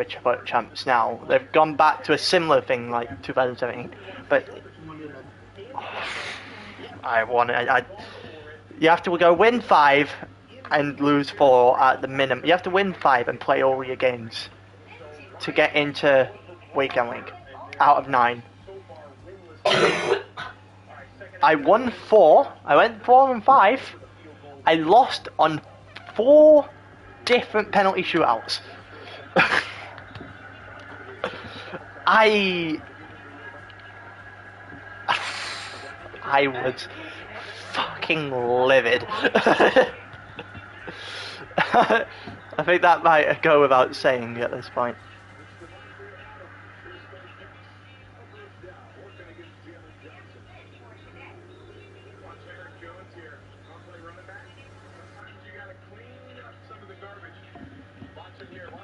for champs now. They've gone back to a similar thing like 2017, but you have to go win 5 and lose 4 at the minimum. You have to win 5 and play all your games to get into weekend league out of 9. I won 4. I went 4 and 5. I lost on 4 different penalty shootouts. I was fucking livid. I think that might go without saying at this point.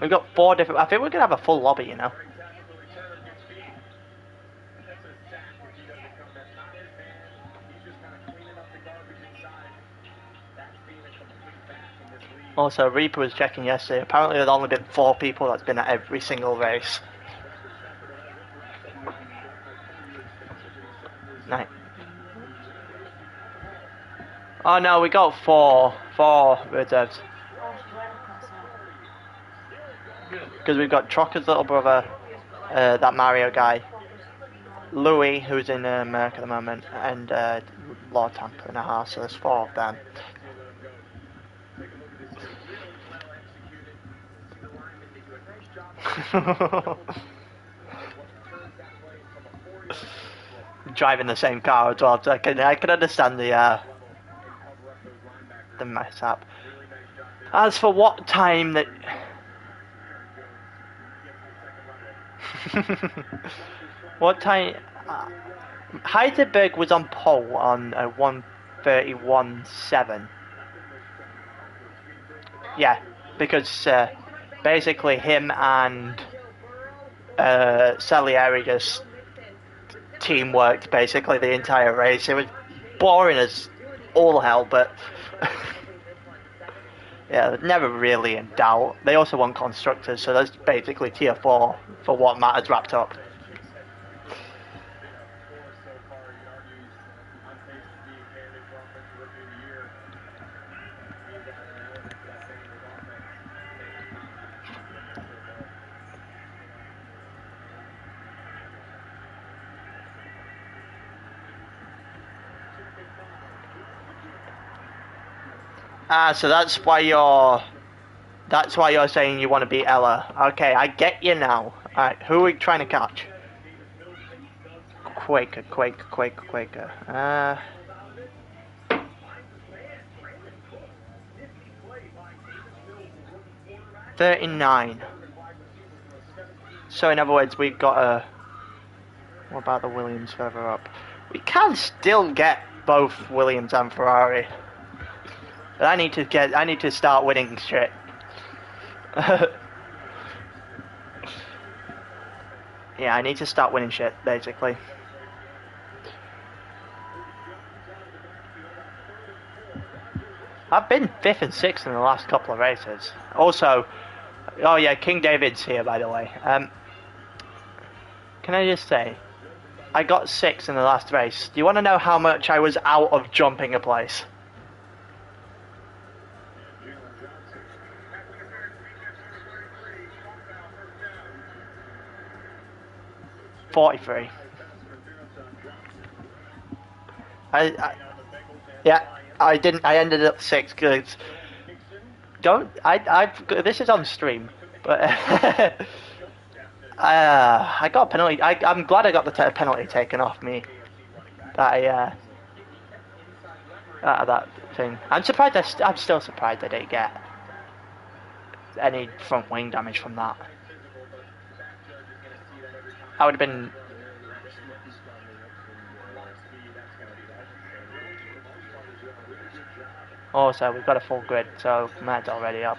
We've got 4 different. I think we're gonna have a full lobby, you know. Also, Reaper was checking yesterday. Apparently, there's only been 4 people that's been at every single race. Nice. Oh no, we got 4 reserves. Because we've got Trocker's little brother, that Mario guy, Louis, who's in America at the moment, and Lord Tampa in a house, so there's 4 of them. Driving the same car as well, so I can understand the mess up. As for what time that what time Heidelberg was on pole on 1:31.7. Yeah, because basically him and Salieri just teamworked basically the entire race. It was boring as all hell, but yeah, never really in doubt. They also won constructors, so that's basically tier 4 for what matters wrapped up. So that's why you're saying you want to beat Ella. Okay, I get you now. Alright, who are we trying to catch? Quaker. 39. So in other words, we've got a... What about the Williams further up? We can still get both Williams and Ferrari. But I need to start winning shit. Yeah, I need to start winning shit, basically. I've been 5th and 6th in the last couple of races. Also, oh yeah, King David's here, by the way. Can I just say, I got 6th in the last race. Do you want to know how much I was out of jumping a place? 43. I ended up 6th because this is on stream, but I got a penalty. I'm glad I got the penalty taken off me. That out of that thing. I'm surprised. I'm still surprised I didn't get any front wing damage from that. I would have been. Also, we've got a full grid, so Matt's already up.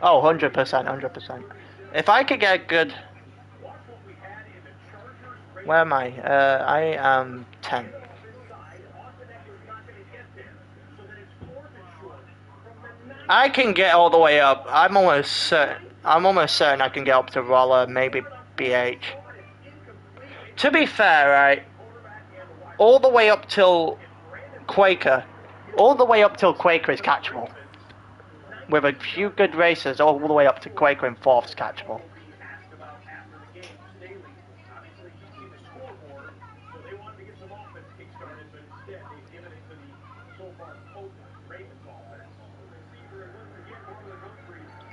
Oh, 100%. If I could get a good... Where am I? I am 10th. I can get all the way up. I'm almost certain. I'm almost certain I can get up to Roller, maybe BH. To be fair, right, all the way up till Quaker, all the way up till Quaker is catchable. With a few good races, all the way up to Quaker and fourth is catchable.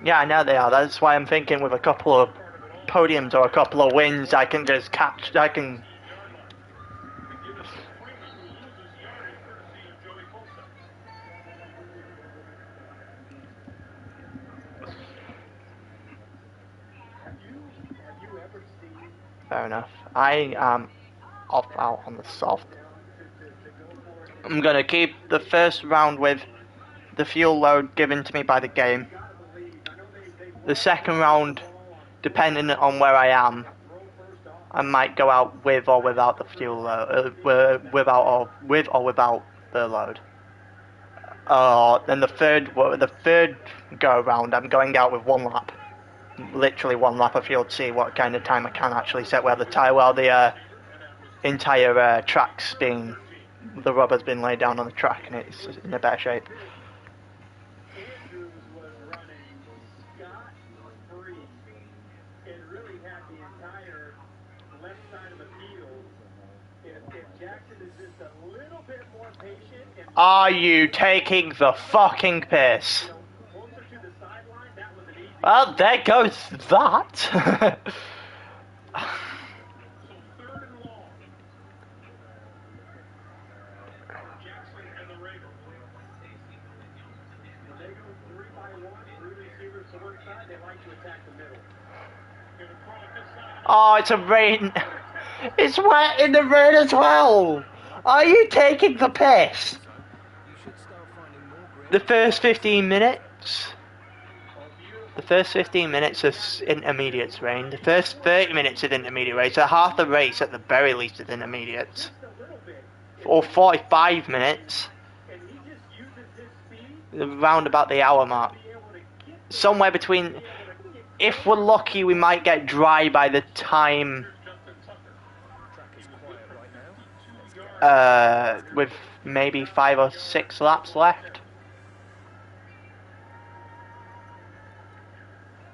Yeah, I know they are. That's why I'm thinking with a couple of podiums or a couple of wins, I can just catch. I can. Fair enough. I am off out on the soft. I'm gonna keep the first round with the fuel load given to me by the game. The second round, depending on where I am, I might go out with or without the fuel load, with or without the load. Then the third go round, I'm going out with one lap, literally one lap of fuel to see what kind of time I can actually set. Where the entire track's been, the rubber's been laid down on the track and it's in a better shape. Are you taking the fucking piss? Well, there goes that. Oh, it's a rain. It's wet in the rain as well. Are you taking the piss? The first 15 minutes. The first 15 minutes is intermediates rain. The first 30 minutes is intermediate race. So half the race at the very least is intermediates. Or 45 minutes. Around about the hour mark. Somewhere between... If we're lucky, we might get dry by the time... with maybe 5 or 6 laps left.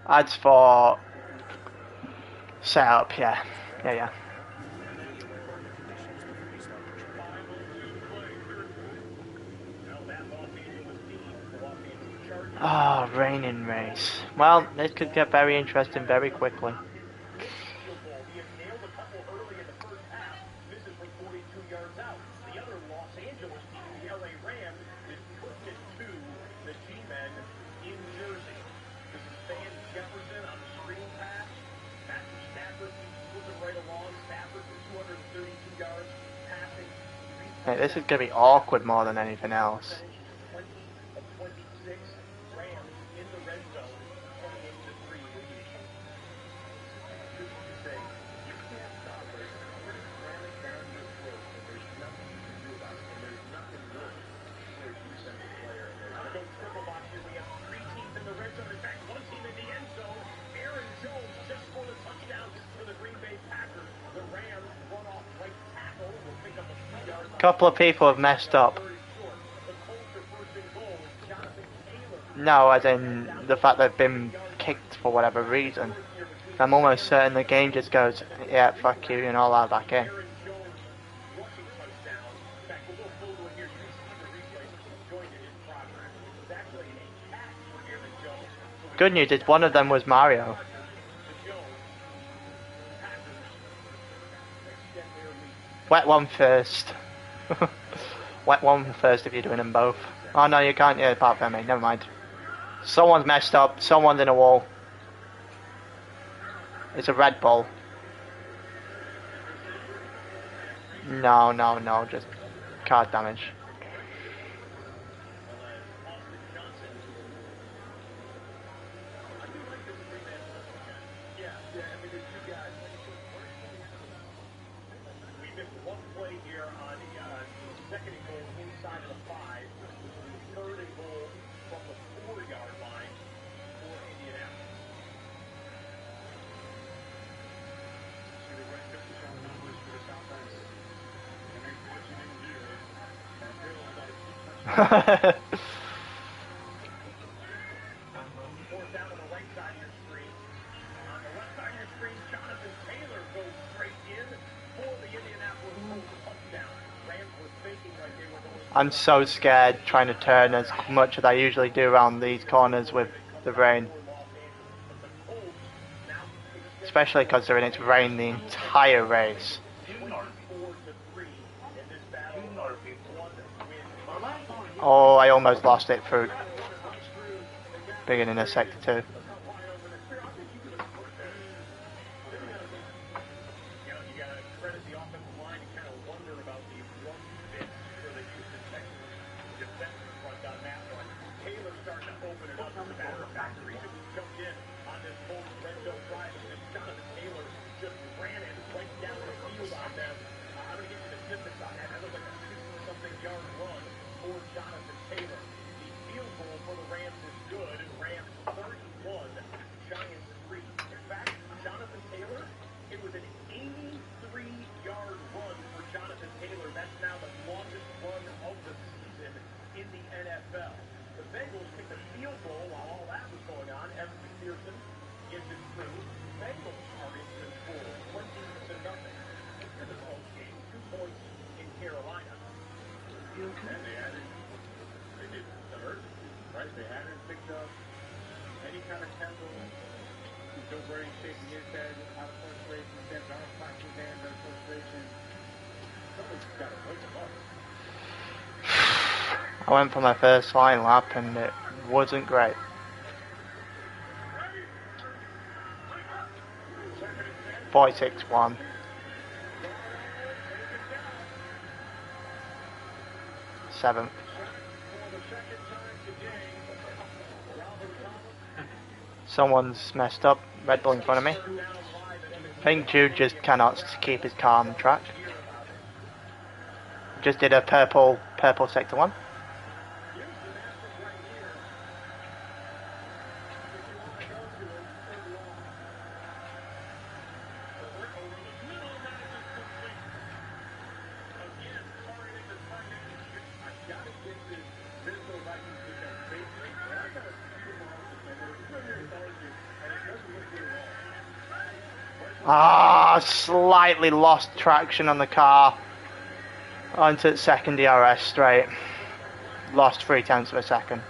As for setup, yeah. Oh, raining race. Well, this could get very interesting very quickly. Hey, this is going to be awkward more than anything else. Couple of people have messed up. No, as in the fact they've been kicked for whatever reason. I'm almost certain the game just goes, yeah, fuck you, and all that back in. Good news is one of them was Mario. Wet one first. Wet one first if you're doing them both. Oh no, you can't, yeah, apart from me, never mind. Someone's messed up, someone's in a wall. It's a Red Bull. No, just card damage. I'm so scared trying to turn as much as I usually do around these corners with the rain. Especially because they're in its rain the entire race. Oh, I almost lost it through beginning of sector 2. I went for my first line lap and it wasn't great. .46.1. Seventh. Someone's messed up. Red Bull in front of me. I think Jude just cannot keep his car on the track. Just did a purple sector 1. Slightly lost traction on the car onto second DRS straight. Lost 0.3 of a second.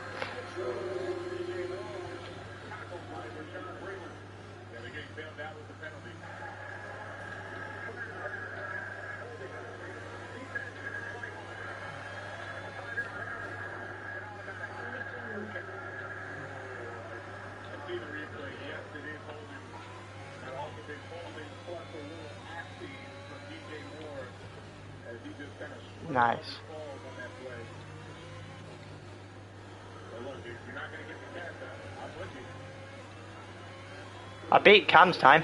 Nice. I beat Cam's time.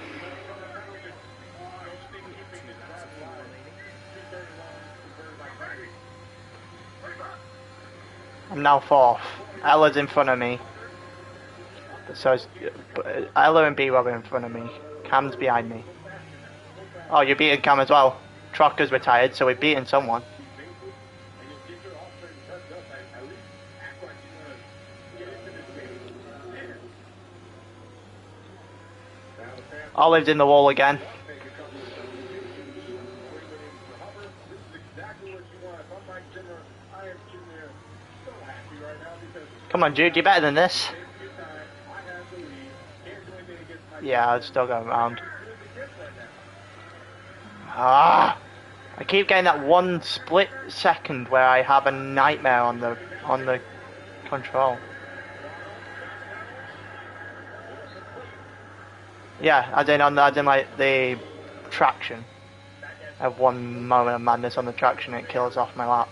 I'm now 4th. Ella's in front of me. So is Ella and B-Rob are in front of me. Cam's behind me. Oh, you're beating Cam as well. Trocker's retired, so we've beaten someone. Olive's in the wall again. Come on, Jude, you're better than this. Yeah, I'll still go around. I keep getting that one split second where I have a nightmare on the control. Yeah, as in like the traction. I have one moment of madness on the traction, it kills off my lap.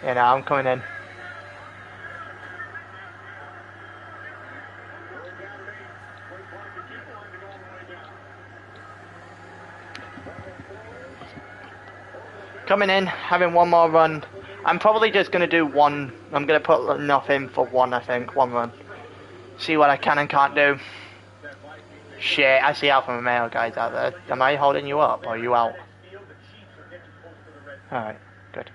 Yeah, now I'm coming in. Coming in, having one more run. I'm probably just going to do one. I'm going to put enough in for one, I think. One run. See what I can and can't do. Shit, I see Alpha Romeo guys out there. Am I holding you up or are you out? Alright, good.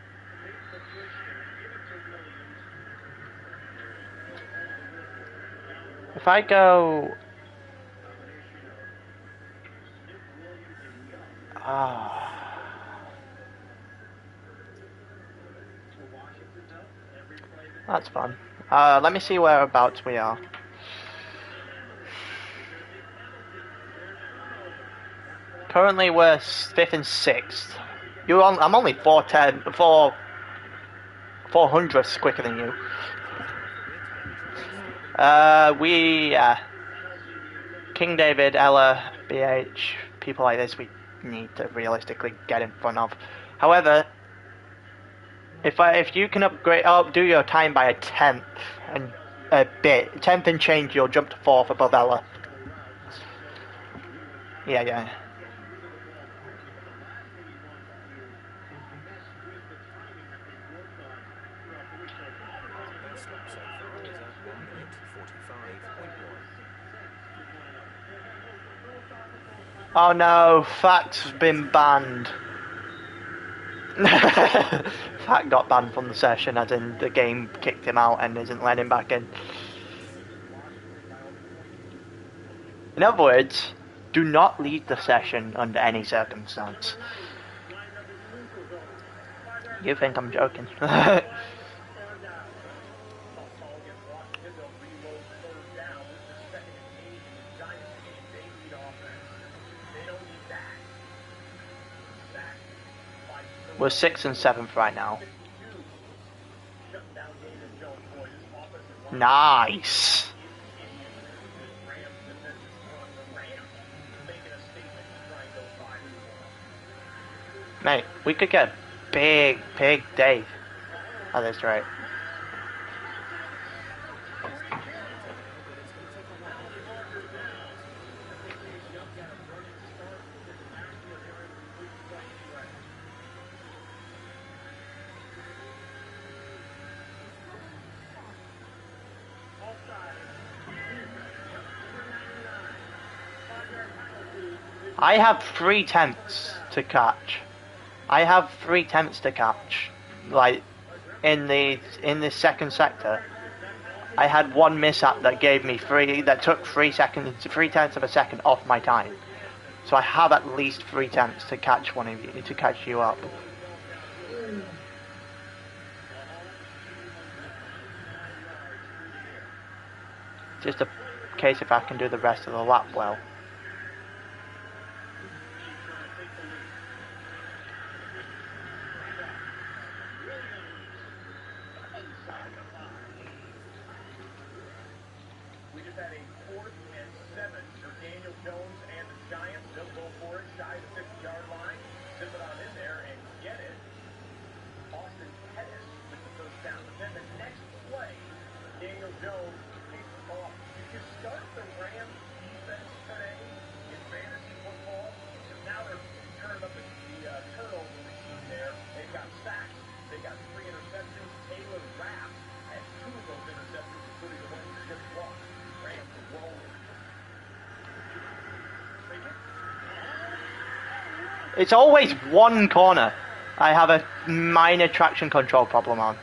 If I go... That's fun. Let me see whereabouts we are. Currently we're 5th and 6th. I'm only 400ths quicker than you. King David, Ella, BH, people like this we need to realistically get in front of. However, if you can do your time by a 10th and a bit, 10th and change, you'll jump to 4th above Ella. Yeah. Oh no, Fact's been banned. Fact got banned from the session, as in the game kicked him out and isn't letting him back in. In other words, do not leave the session under any circumstance. You think I'm joking? We're 6th and 7th right now. Nice. Mate, we could get a big day at this rate. I have 3 tenths to catch. Like in the second sector, I had one mishap that gave me took 3 tenths of a second off my time. So I have at least 3 tenths to catch you up. Just a case if I can do the rest of the lap well. It's always one corner I have a minor traction control problem on.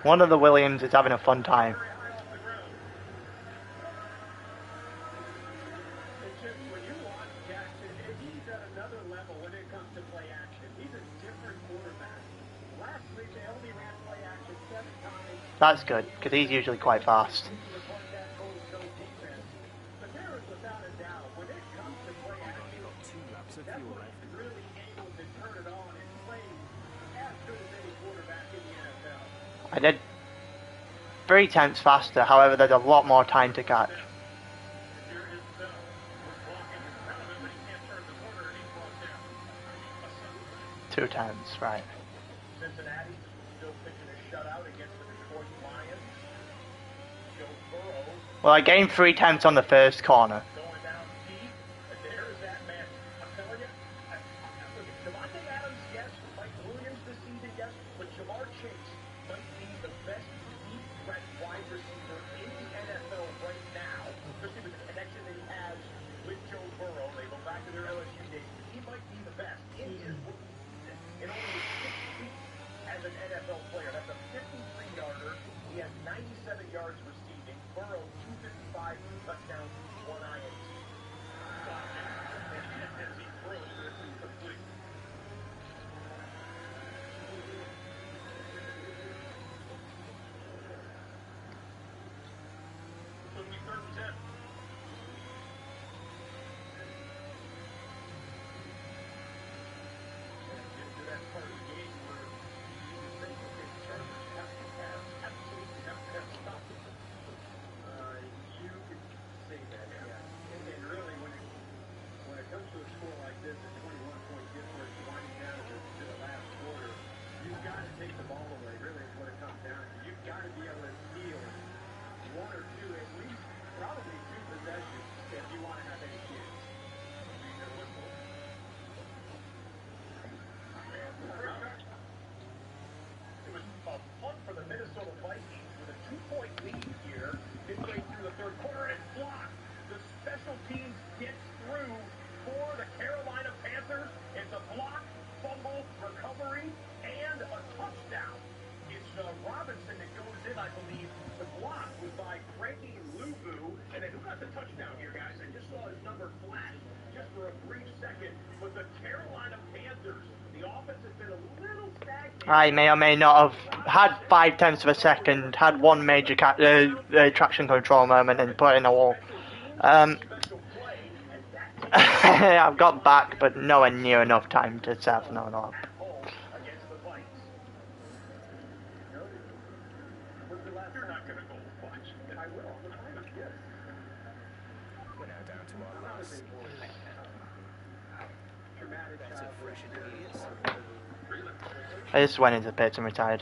One of the Williams is having a fun time. That's good, because he's usually quite fast. I did 3/10 faster, however there's a lot more time to catch. Two tenths, right. Well, I gained 3/10 on the first corner. I may or may not have had 5/10 of a second, had one major traction control moment and put in a wall. I've got back, but nowhere near enough time to set another up. I just went into the pits and retired.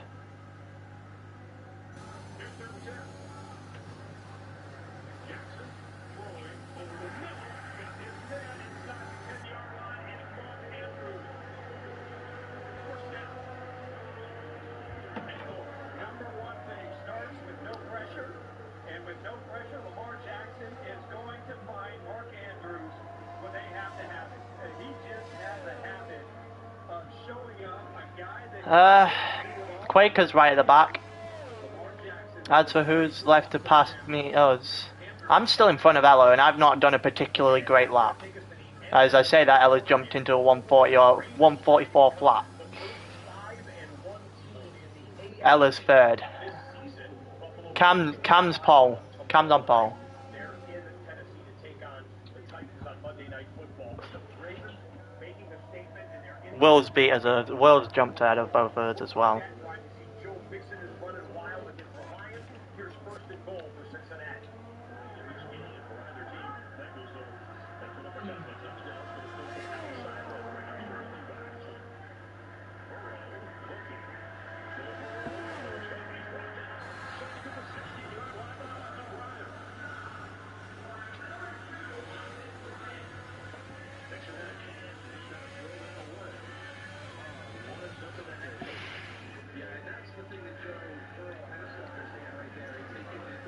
Quaker's right at the back. As for who's left to pass me, I'm still in front of Ella, and I've not done a particularly great lap. As I say that, Ella's jumped into a 140 or 144 flat. Ella's third. Cam's pole. Cam's on pole. Will's jumped ahead of both of us as well.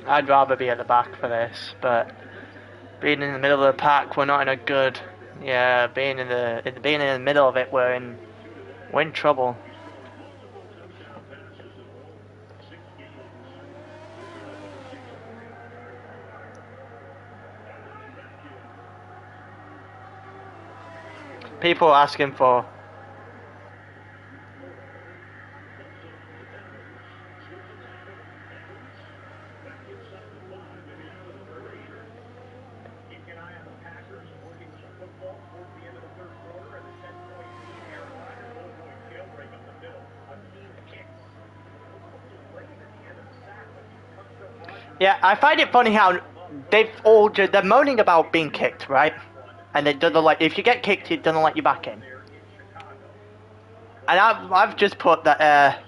I'd rather be at the back for this, but being in the middle of the pack, we're not in a good. Yeah, being in the middle of it, we're in trouble. People are asking for. Yeah, I find it funny how they're moaning about being kicked, right? And it doesn't like if you get kicked, it doesn't let you back in. And I've just put that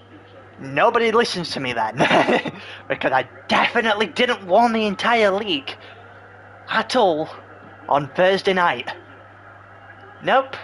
nobody listens to me then because I definitely didn't warn the entire league at all on Thursday night. Nope.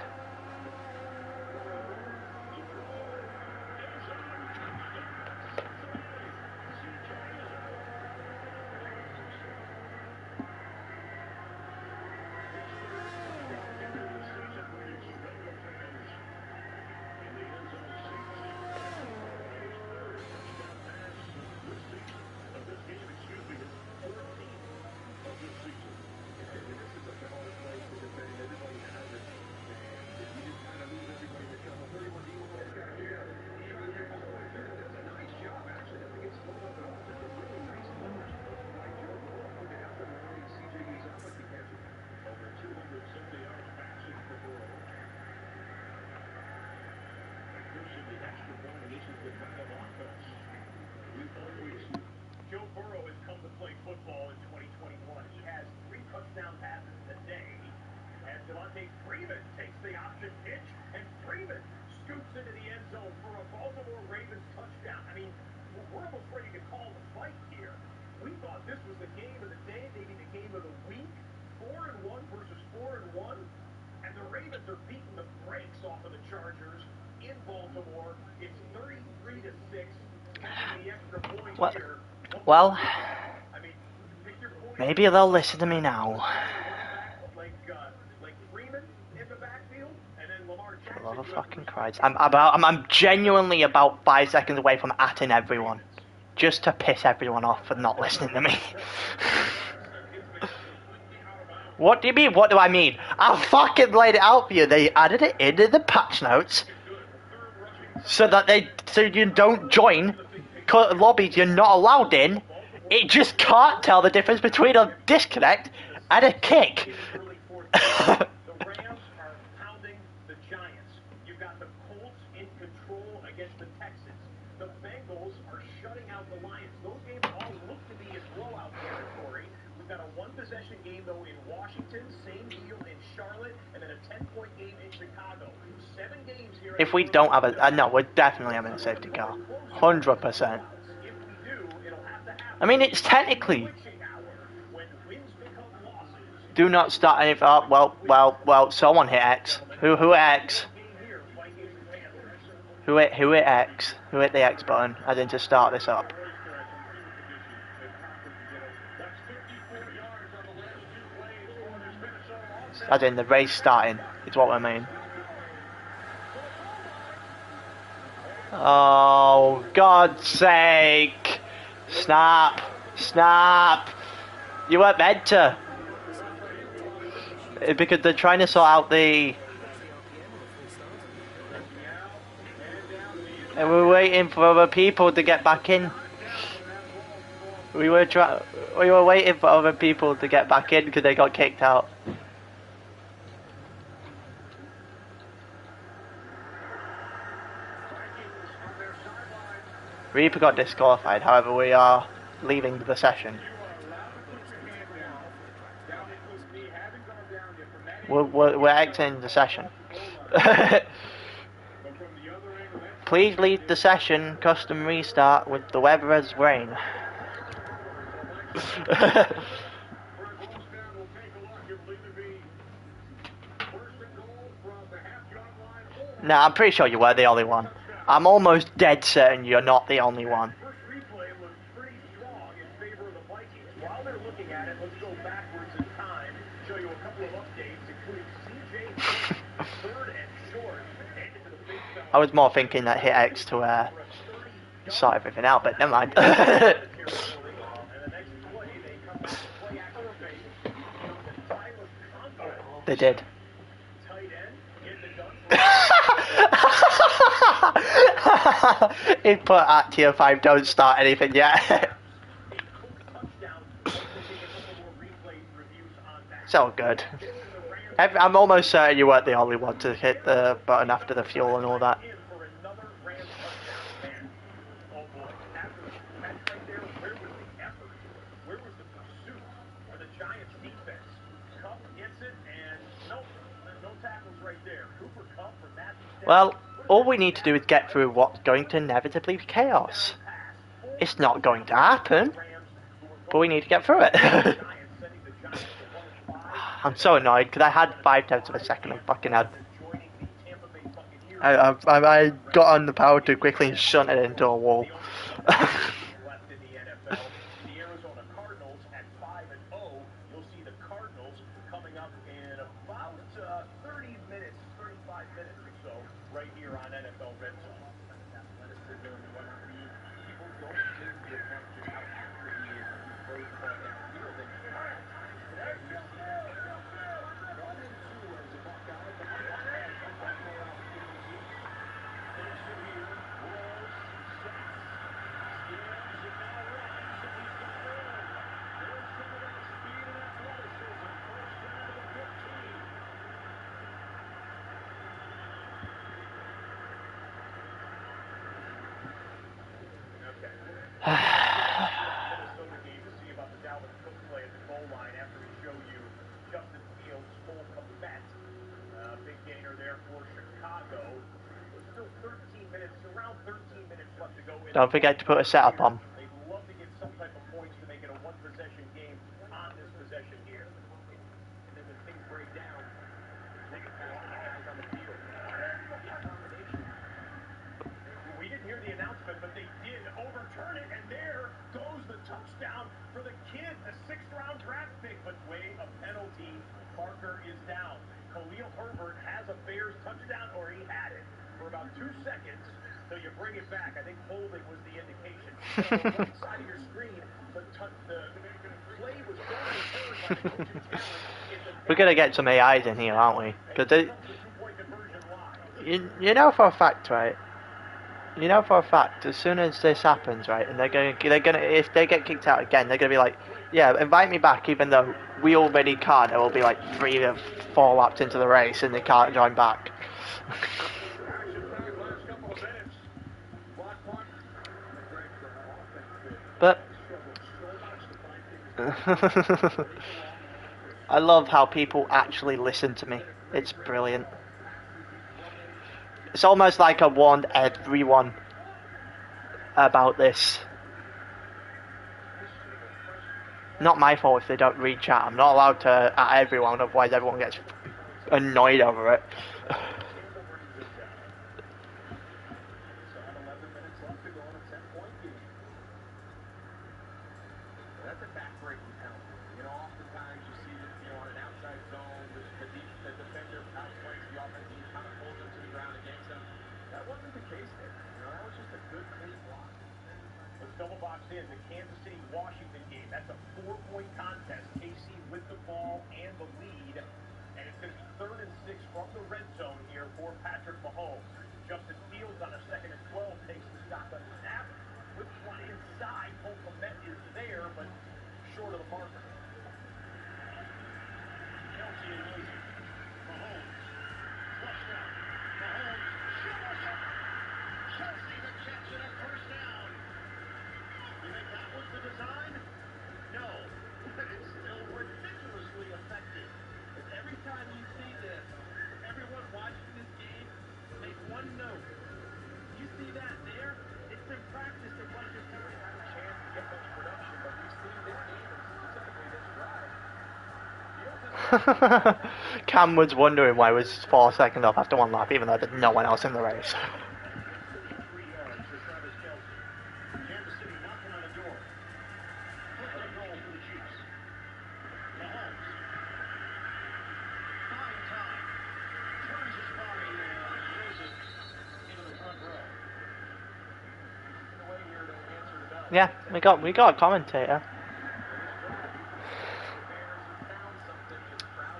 Well, maybe they'll listen to me now. For the love of fucking Christ. I'm genuinely about 5 seconds away from atting everyone. Just to piss everyone off for not listening to me. What do you mean? What do I mean? I fucking laid it out for you. They added it into the patch notes so you don't join lobbies you're not allowed in. It just can't tell the difference between a disconnect and a kick. If we don't have a... no, we're definitely having a safety car. 100%. I mean, it's technically... Do not start anything... Oh, well, someone hit X. Who hit X? Who hit X? Who hit the X button? I didn't just start this up. As in the race starting, is what I mean. Oh, God's sake. Snap. You weren't meant to. Because they're trying to sort out the... And we're waiting for other people to get back in. We were waiting for other people to get back in because they got kicked out. Reaper got disqualified, however we are leaving the session. We're exiting the session. Please leave the session, custom restart with the weather as rain. Nah, I'm pretty sure you were the only one. I'm almost dead certain you're not the only one. I was more thinking that hit X to sort everything out, but never mind. They did. He put at tier 5, don't start anything yet. So good. I'm almost certain you weren't the only one to hit the button after the fuel and all that. Well, all we need to do is get through what's going to inevitably be chaos. It's not going to happen, but we need to get through it. I'm so annoyed because I had 5/10 of a second and fucking had. I got on the power too quickly and shunted it into a wall. Don't forget to put a setup on. We're gonna get some AIs in here, aren't we? Because you know for a fact, right? You know for a fact, as soon as this happens, right, and they're gonna if they get kicked out again, they're gonna be like, yeah, invite me back, even though we already can't. It will be like 3 or 4 laps into the race, and they can't join back. But I love how people actually listen to me. It's brilliant. It's almost like I warned everyone about this. Not my fault if they don't read chat. I'm not allowed to at everyone, otherwise everyone gets annoyed over it. Cam was wondering why it was 4 seconds off after 1 lap, even though there's no one else in the race. Yeah, we got a commentator.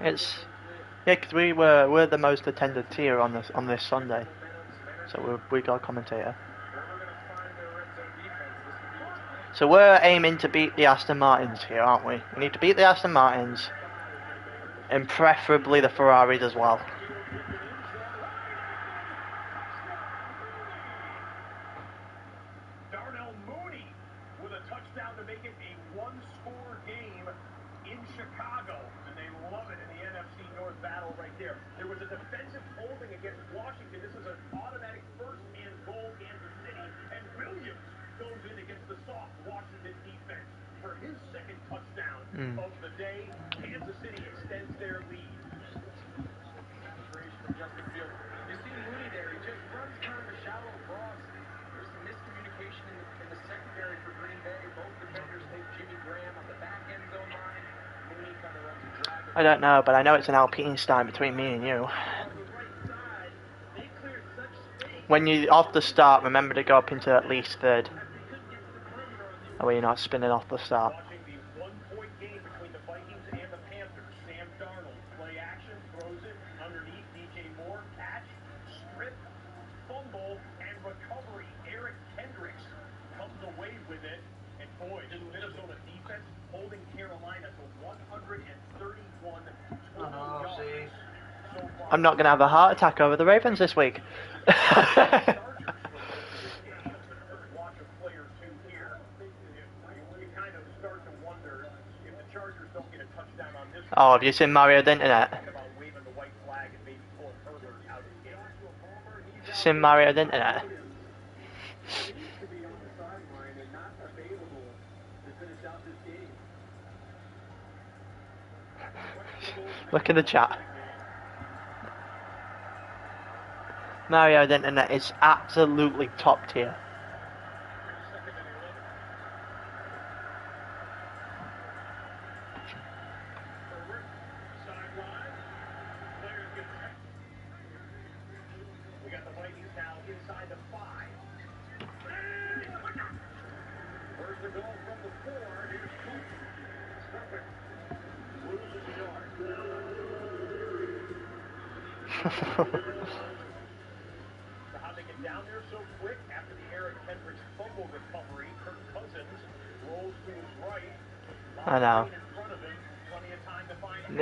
It's because we're the most attended tier on this Sunday, so we got a commentator. So we're aiming to beat the Aston Martins here, aren't we? We need to beat the Aston Martins, and preferably the Ferraris as well. in Chicago, and they love it in the NFC North battle right there. There was a defensive holding against Washington. This is an automatic first and goal, Kansas City, and Williams goes in against the soft Washington defense for his second touchdown of the day. Kansas City extends their lead. From Justin Fields. You see Mooney there. He just runs kind of a shallow cross. There's some miscommunication in the secondary for Green Bay. Both defenders take Jimmy Graham on the back end zone line. Mooney kind of runs a drag. I don't know, but I know it's an Alpinstein between me and you. When you off the start, remember to go up into at least third. That way you're not spinning off the start. Watching the one-point game between the Vikings and the Panthers. Sam Darnold, play action, throws it underneath. DJ Moore, catch, strip, fumble, and recovery. Eric Kendricks comes away with it. And boy, this Minnesota defense holding Carolina to 131 total yards. I'm not going to have a heart attack over the Ravens this week. Oh, have you seen Mario the Internet? Have you seen Mario the Internet? Look at the chat. Mario the Internet is absolutely top tier. How they get down there so quick after the Eric Kendricks fumble recovery. Kirk Cousins rolls to his right. I know.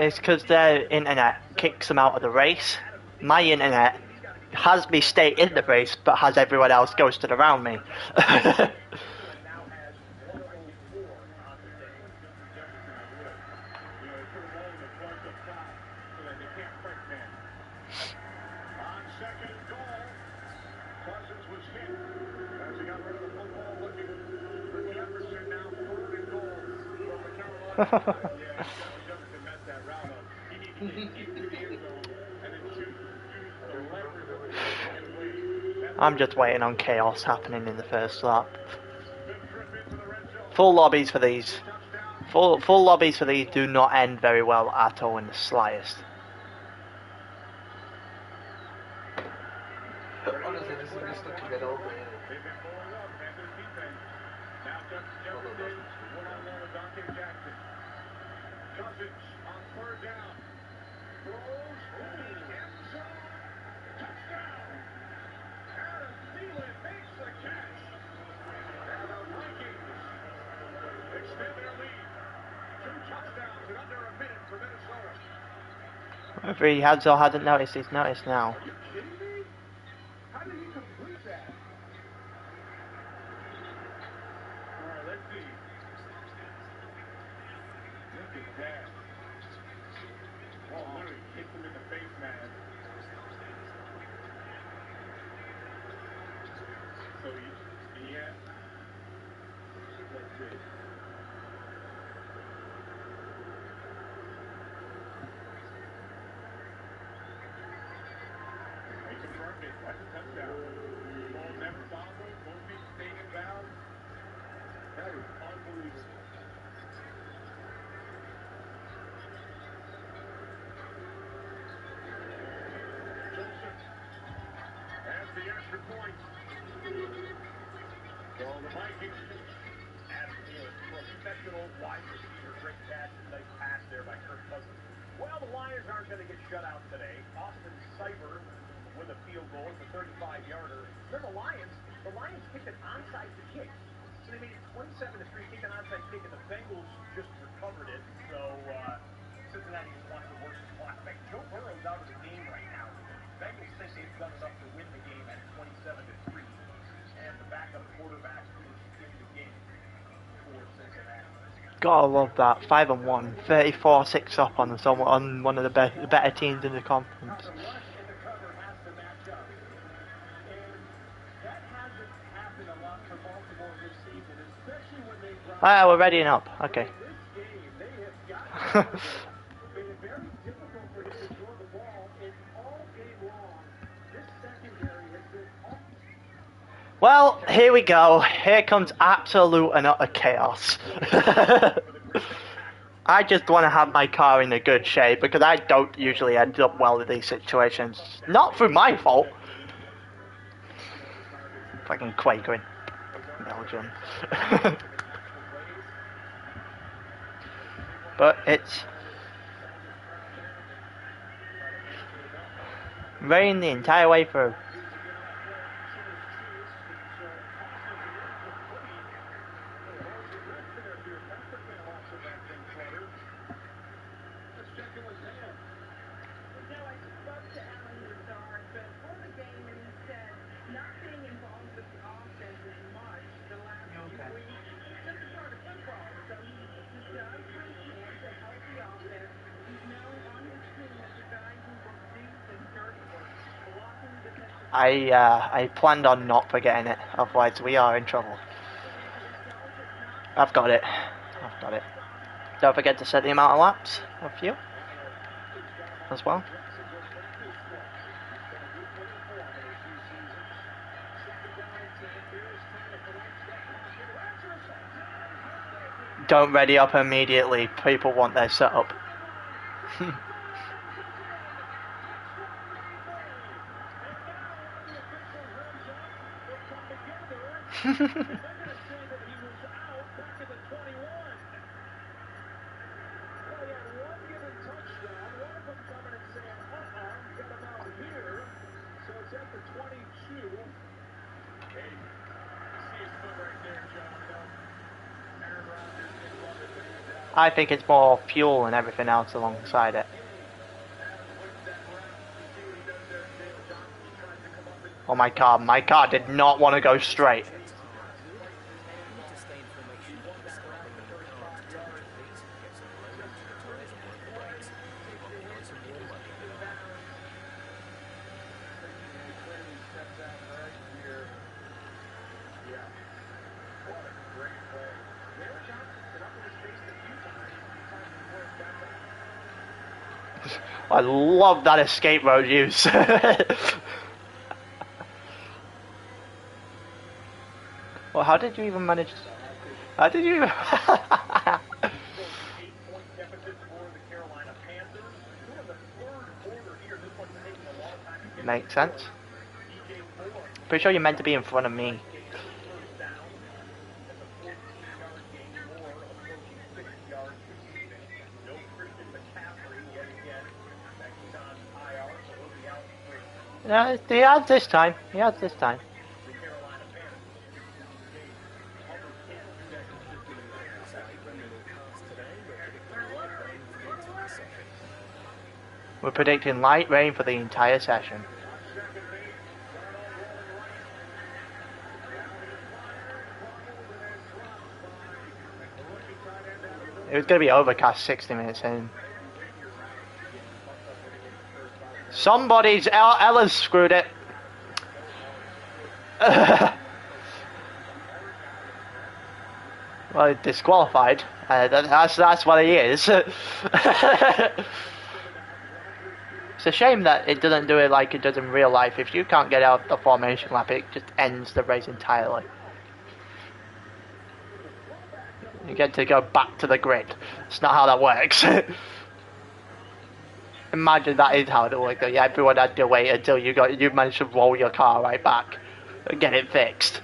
It's because their internet kicks them out of the race. My internet has me stay in the race, but has everyone else ghosted around me. I'm just waiting on chaos happening in the first lap. Full lobbies for these. Full lobbies for these do not end very well at all in the slightest. Honestly, this is just looking at all Whether he has or hasn't noticed, he's noticed now. How did he complete that? Alright, let's see. Look at that. Oh, literally hits him in the face, man. So yeah. Let's see. That's a touchdown. Ball never fumbled. Both feet stayed in bounds. That is unbelievable. Joseph has the extra point. So the Vikings, as professional wide receiver, great catch, nice pass there by Kirk Cousins. Well, the Lions aren't going to get shut out today. Austin Seibert with a field goal. It's a 35-yarder. Remember the Lions kicked an onside kick. So they made it 27-3, kicked an onside kick, and the Bengals just recovered it. So Cincinnati just wants to work the clock back. Joe Burrow's out of the game right now. Bengals think they've done enough to win the game at 27-3. And the backup quarterback is in the game for Cincinnati. Gotta love that. 5-1, 34-6 up on on one of the better teams in the conference. Ah, we're readying up. Okay. Well, here we go. Here comes absolute and utter chaos. I just want to have my car in a good shape because I don't usually end up well in these situations. Not through my fault. Fucking Quaker in Belgium. But it's rain the entire way through. I planned on not forgetting it, otherwise we are in trouble. I've got it. Don't forget to set the amount of laps of fuel as well. Don't ready up immediately. People want their setup. I think it's more fuel and everything else alongside it. Oh, my car did not want to go straight. I love that escape road use. Well, how did you even manage? How did you? Makes sense. Pretty sure you're meant to be in front of me. Yeah, he has this time. We're predicting light rain for the entire session. It was going to be overcast 60 minutes in. Ella's screwed it. Well, disqualified. That's what he is. It's a shame that it doesn't do it like it does in real life. If you can't get out the formation lap, it just ends the race entirely. You get to go back to the grid. It's not how that works. Imagine that is how it works. Yeah, everyone had to wait until you managed to roll your car right back and get it fixed.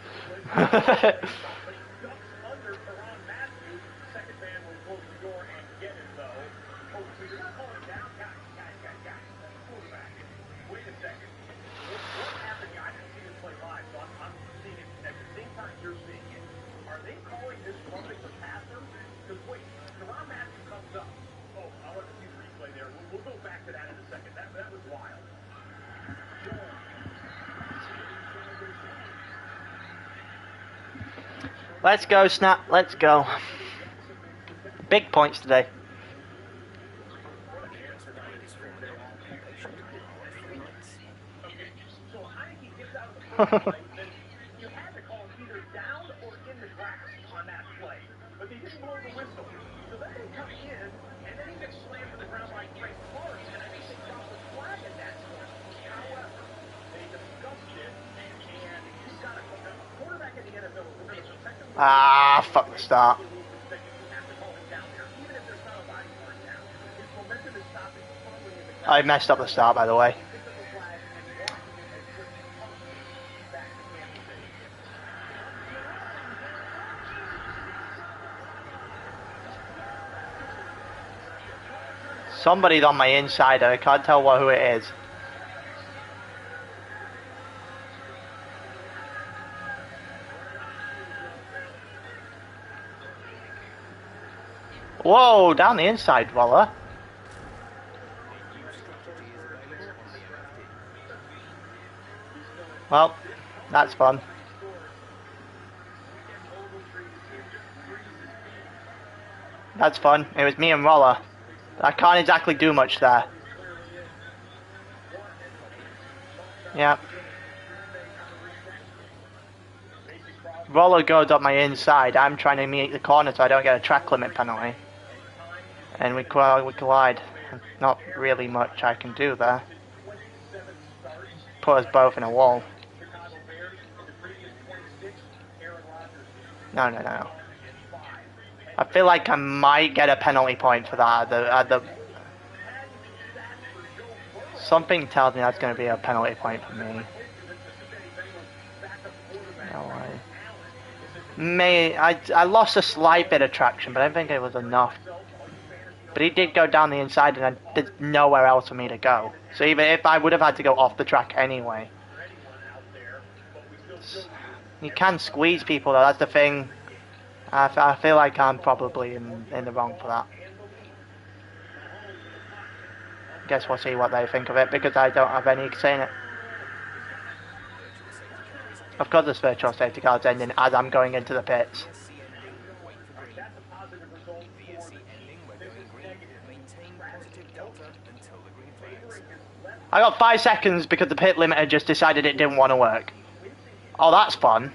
Let's go, Snap. Let's go. Big points today. So Heineke gets out of the play, then you had to call him either down or in the grass on that play. But they didn't blow the whistle. So then they come in, and then he gets slammed to the ground by Prix, and I think they dropped the flag at that point. However, they discussed it, and you've got a quarterback in the NFL, if we're going to protect him, Ah, fuck the start. you have to call him down there, even if there's not a body part down. His momentum is stopping firmly in the ground. I messed up the start, by the way. Somebody's on my inside and I can't tell who it is. Whoa, down the inside, Waller. Well, that's fun. That's fun. It was me and Roller. I can't exactly do much there. Yeah. Roller goes up my inside. I'm trying to meet the corner so I don't get a track limit penalty. And we collide. Not really much I can do there. Put us both in a wall. No. I feel like I might get a penalty point for that. Something tells me that's going to be a penalty point for me. No way. I lost a slight bit of traction, but I don't think it was enough. But he did go down the inside, and there's nowhere else for me to go. So even if I would have had to go off the track anyway. You can squeeze people, though. That's the thing. I feel like I'm probably in the wrong for that. Guess we'll see what they think of it, because I don't have any say in it. Of course there's virtual safety cars ending as I'm going into the pits. I got 5 seconds because the pit limiter just decided it didn't want to work. Oh, that's fun.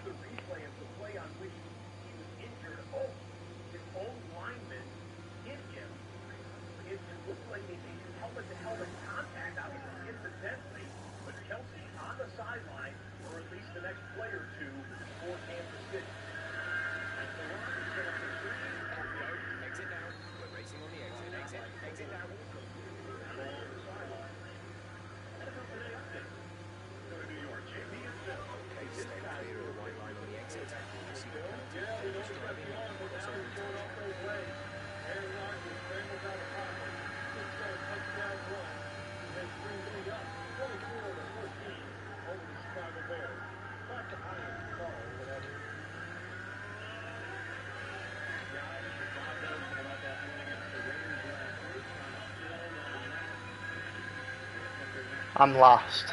I'm lost.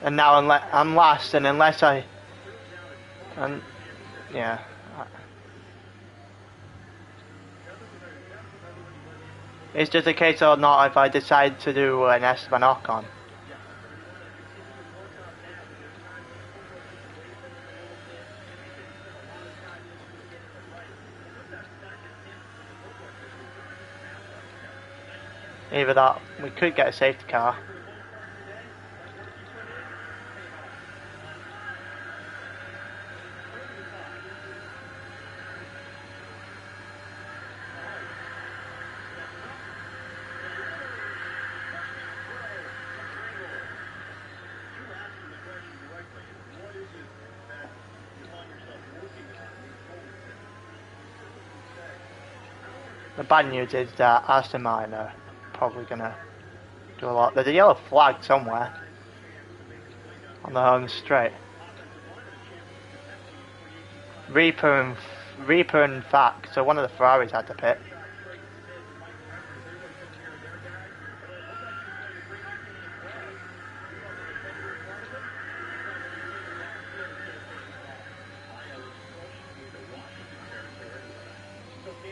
And now I'm lost, and unless I... yeah. It's just a case or not if I decide to do an Esteban Ocon. Either that, we could get a safety car. The bad news is that Aston Martin are probably gonna do a lot. There's a yellow flag somewhere on the home straight. Reaper and Fack, so one of the Ferraris had to pit.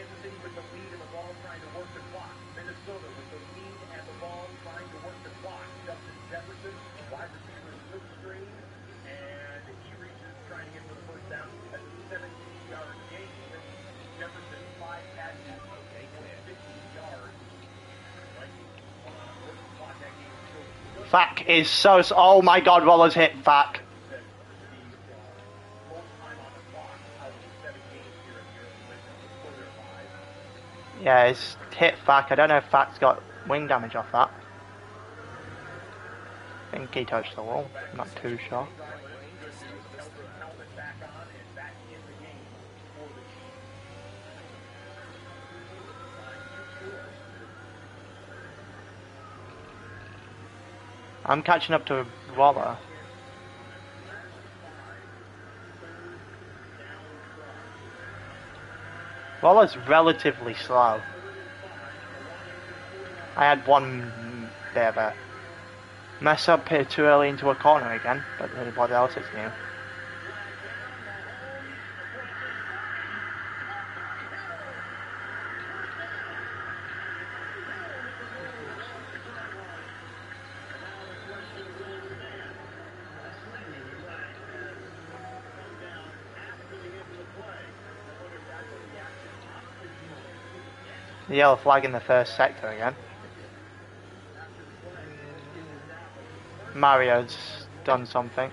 Kansas City with the lead and the ball trying to work the clock. Minnesota with the lead and the ball trying to work the clock. Justin Jefferson, wide receiver, split screen, and he reaches trying to get for the first down. That's a 17-yard gain. Jefferson, 5 catches, 50 yards. Fack is so. Oh my God, Waller's hit Fack. Yeah, it's hit Fack. I don't know if Fack's got wing damage off that. I think he touched the wall. I'm not too sure. I'm catching up to Waller. Waller's relatively slow. I had one bit of a mess up here too early into a corner again, but what else is new? The yellow flag in the first sector again. Mario's done something.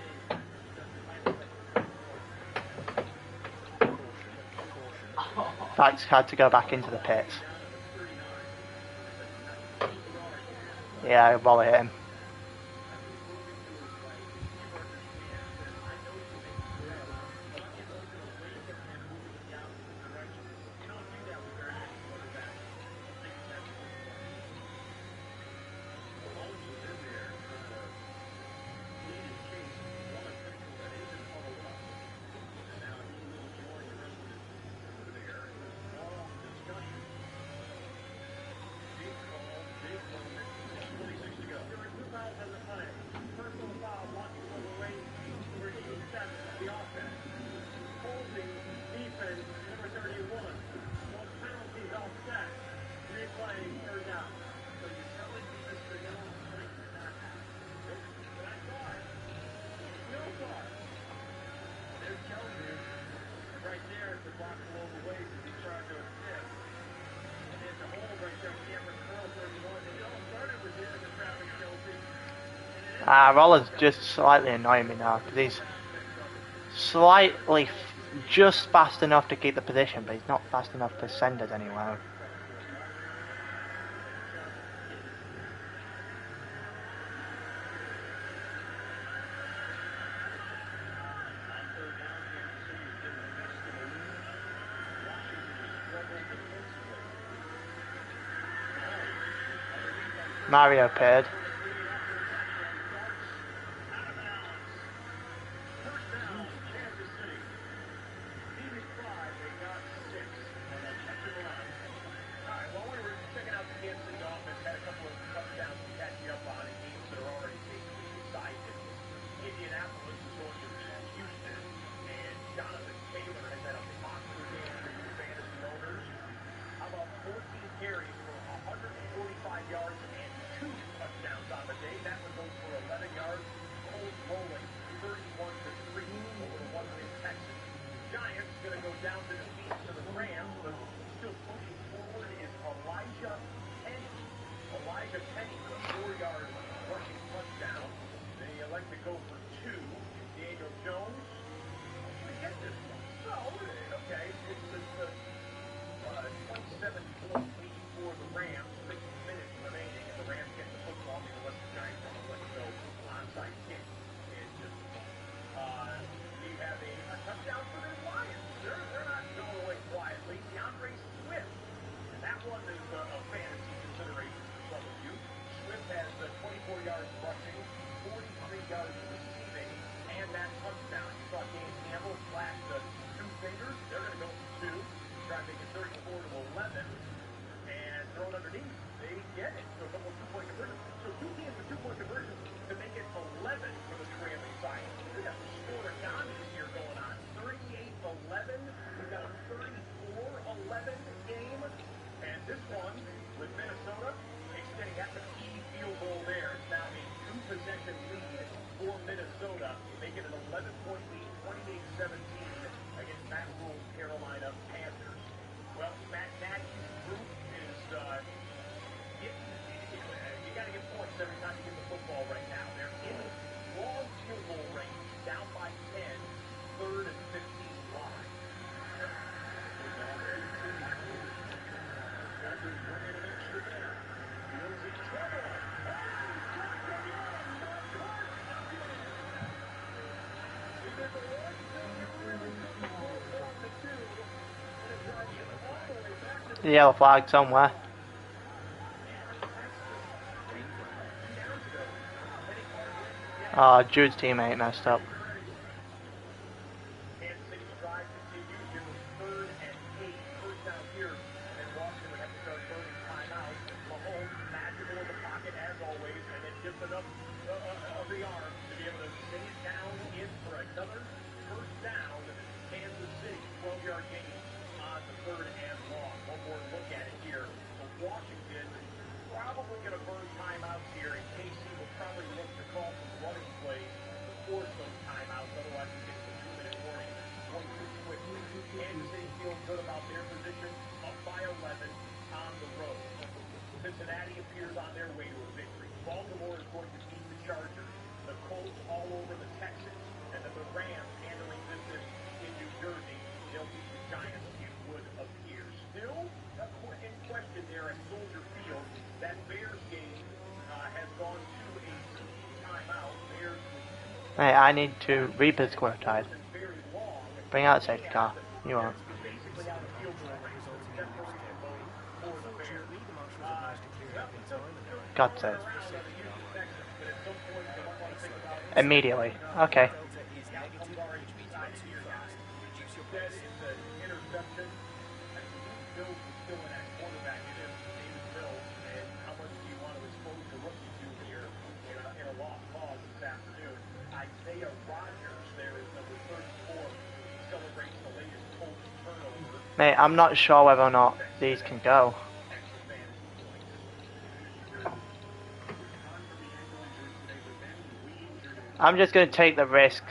Fax had to go back into the pits. Yeah, Waller hit him. Roller's just slightly annoying me now because he's slightly just fast enough to keep the position, but he's not fast enough to send us anywhere. Mario paired. against Matt Rule's Carolina Panthers. Well, Matt Nagy's group is you got to get points every time you get the football right now. They're in long field goal range, down by 10, third and 15 line. Yellow flag somewhere. Oh, Jude's teammate messed up. Kansas City's drive continues. Here was third and 8. First down here, and Washington would have to start burning timeout. Mahomes magical in the pocket as always, and then just enough of the arm to be able to stay down in for another first down. Kansas City 12-yard gain on the third and long. One more look at it here. But Washington probably going to burn timeouts here, and KC will probably look to call some running plays to force those timeouts. Otherwise, we get some 2-minute warning one too quickly. Kansas City feels good about their position, up by 11 on the road. Cincinnati appears on their way to a victory. Baltimore is going to beat the Chargers. The Colts all over the Texans, and then the Rams handling business in New Jersey. They'll beat the Giants, it would appear. Still in question there at Soldier Field. That Bears game has gone to a timeout. Bears Hey, I need to rebuild square tide. very long. Bring out the safety car. You won't. Basically out of field goal range. So separation mode for the Bears. God's sake. Immediately. Okay. Mate, I'm not sure whether or not these can go. I'm just going to take the risk.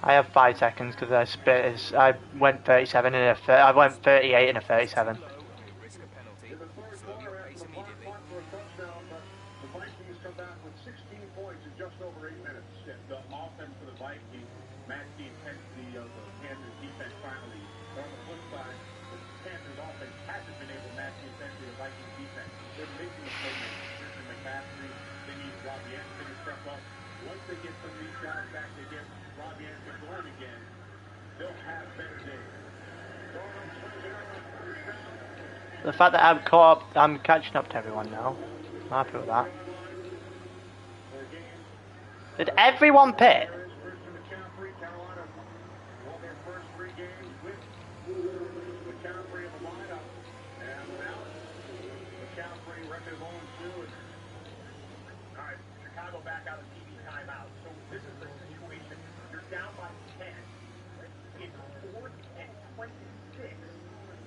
I have 5 seconds because I went 37 and I went 38 and a 37. The fact that I'm catching up to everyone now. I'm happy with that. Did everyone pit? Chicago back out of TV timeout. So this is the situation. You're down by 10. It's 4th and 26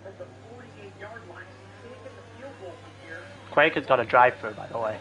from the 48-yard line. Taking the field goal from here. Quaker's got a drive-through, by the way.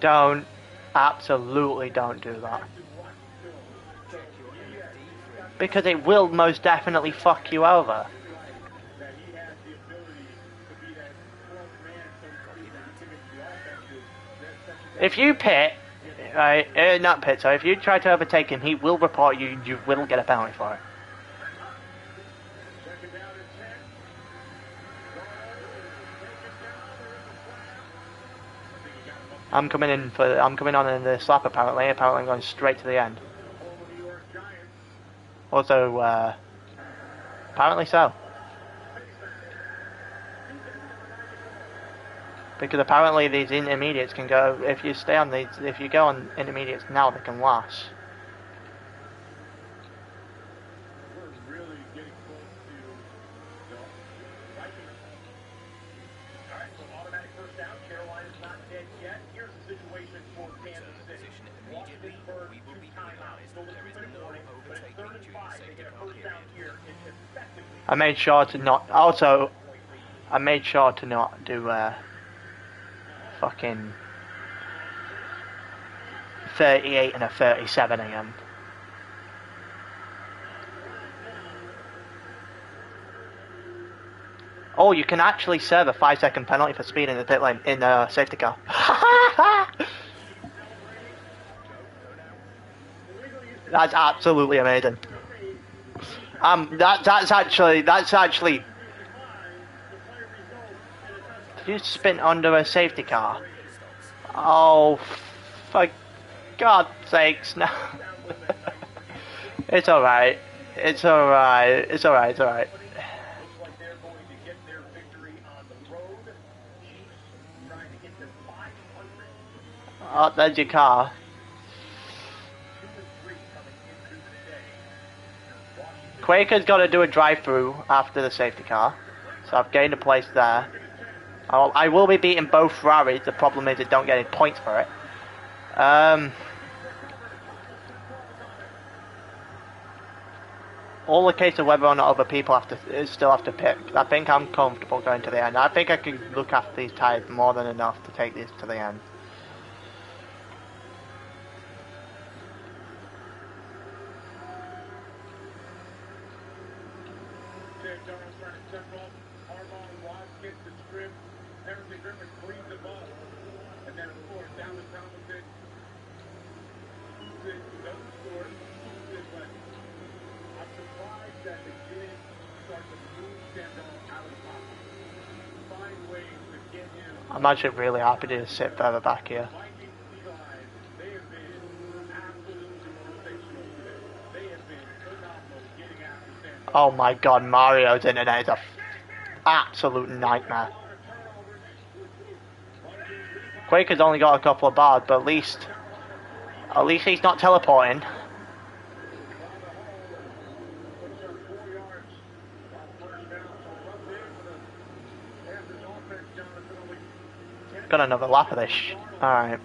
Don't, absolutely don't do that. Because it will most definitely fuck you over. If you pit, not pit, so if you try to overtake him, he will report you and you will get a penalty for it. I'm coming on in the slap apparently. Apparently I'm going straight to the end. Also, apparently so. Because apparently these intermediates can go, if you go on intermediates now, they can last. I made sure to not do fucking 38 and a 37 again. Oh, you can actually serve a 5-second penalty for speed in the pit lane in a safety car. That's absolutely amazing. That's actually. Did you spin under a safety car? Oh, for God's sakes, no. It's alright. It's alright. It's alright. It's alright. Oh, there's your car. Quaker's got to do a drive-through after the safety car, so I've gained a place there. I will be beating both Ferraris. The problem is I don't get any points for it. All the case of whether or not other people still have to pick. I think I'm comfortable going to the end. I think I can look after these tyres more than enough to take this to the end. I'm actually really happy to sit further back here. Oh my god, Mario's internet is a absolute nightmare. Quaker's only got a couple of bars, but at least he's not teleporting. Got another lap of this. Alright.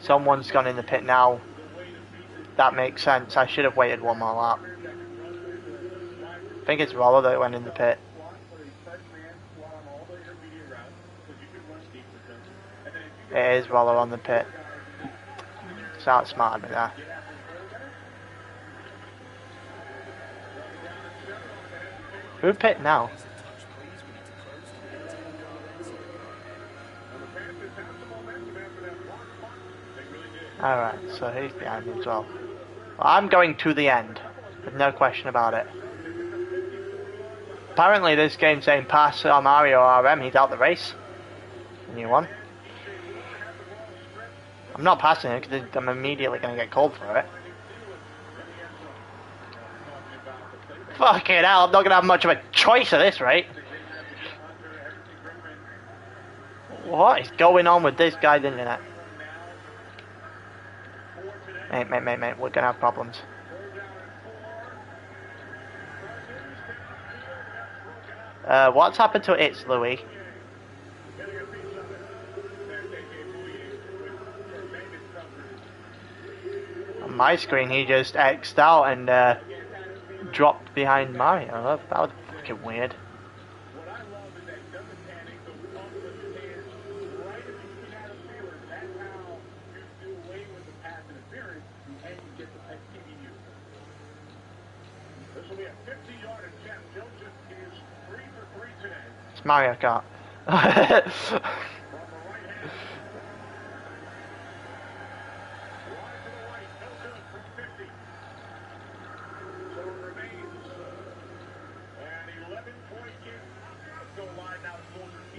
Someone's gone in the pit now. That makes sense. I should have waited one more lap. I think it's Roller that went in the pit. It is Roller on the pit. It's outsmarted me there. Who pit now? Alright, so he's behind me as well. I'm going to the end. There's no question about it. Apparently this game's saying pass Mario RM, he's out the race. New one. I'm not passing it because I'm immediately going to get called for it. Fucking hell, I'm not going to have much of a choice at this rate. What is going on with this guy's internet? Mate, we're gonna have problems. What's happened to it, Louis? On my screen, he just X'd out and dropped behind Mario. That was fucking weird. It's Mario Kart.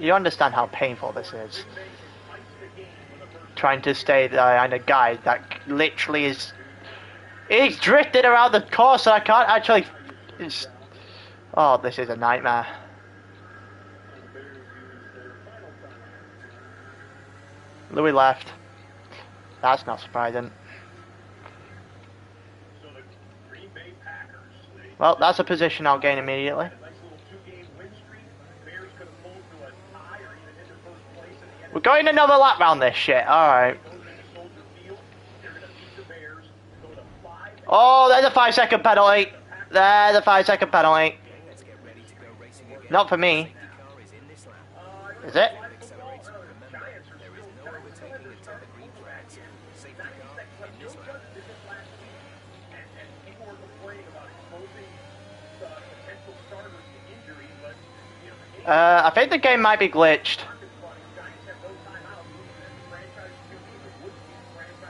You understand how painful this is. Trying to stay behind a guy that literally is... He's drifted around the course and I can't actually... Oh, this is a nightmare. Louis left. That's not surprising. Well, that's a position I'll gain immediately. We're going another lap round this shit. Alright. Oh, there's a 5-second penalty. There's a 5-second penalty. Not for me. Is it? I think the game might be glitched.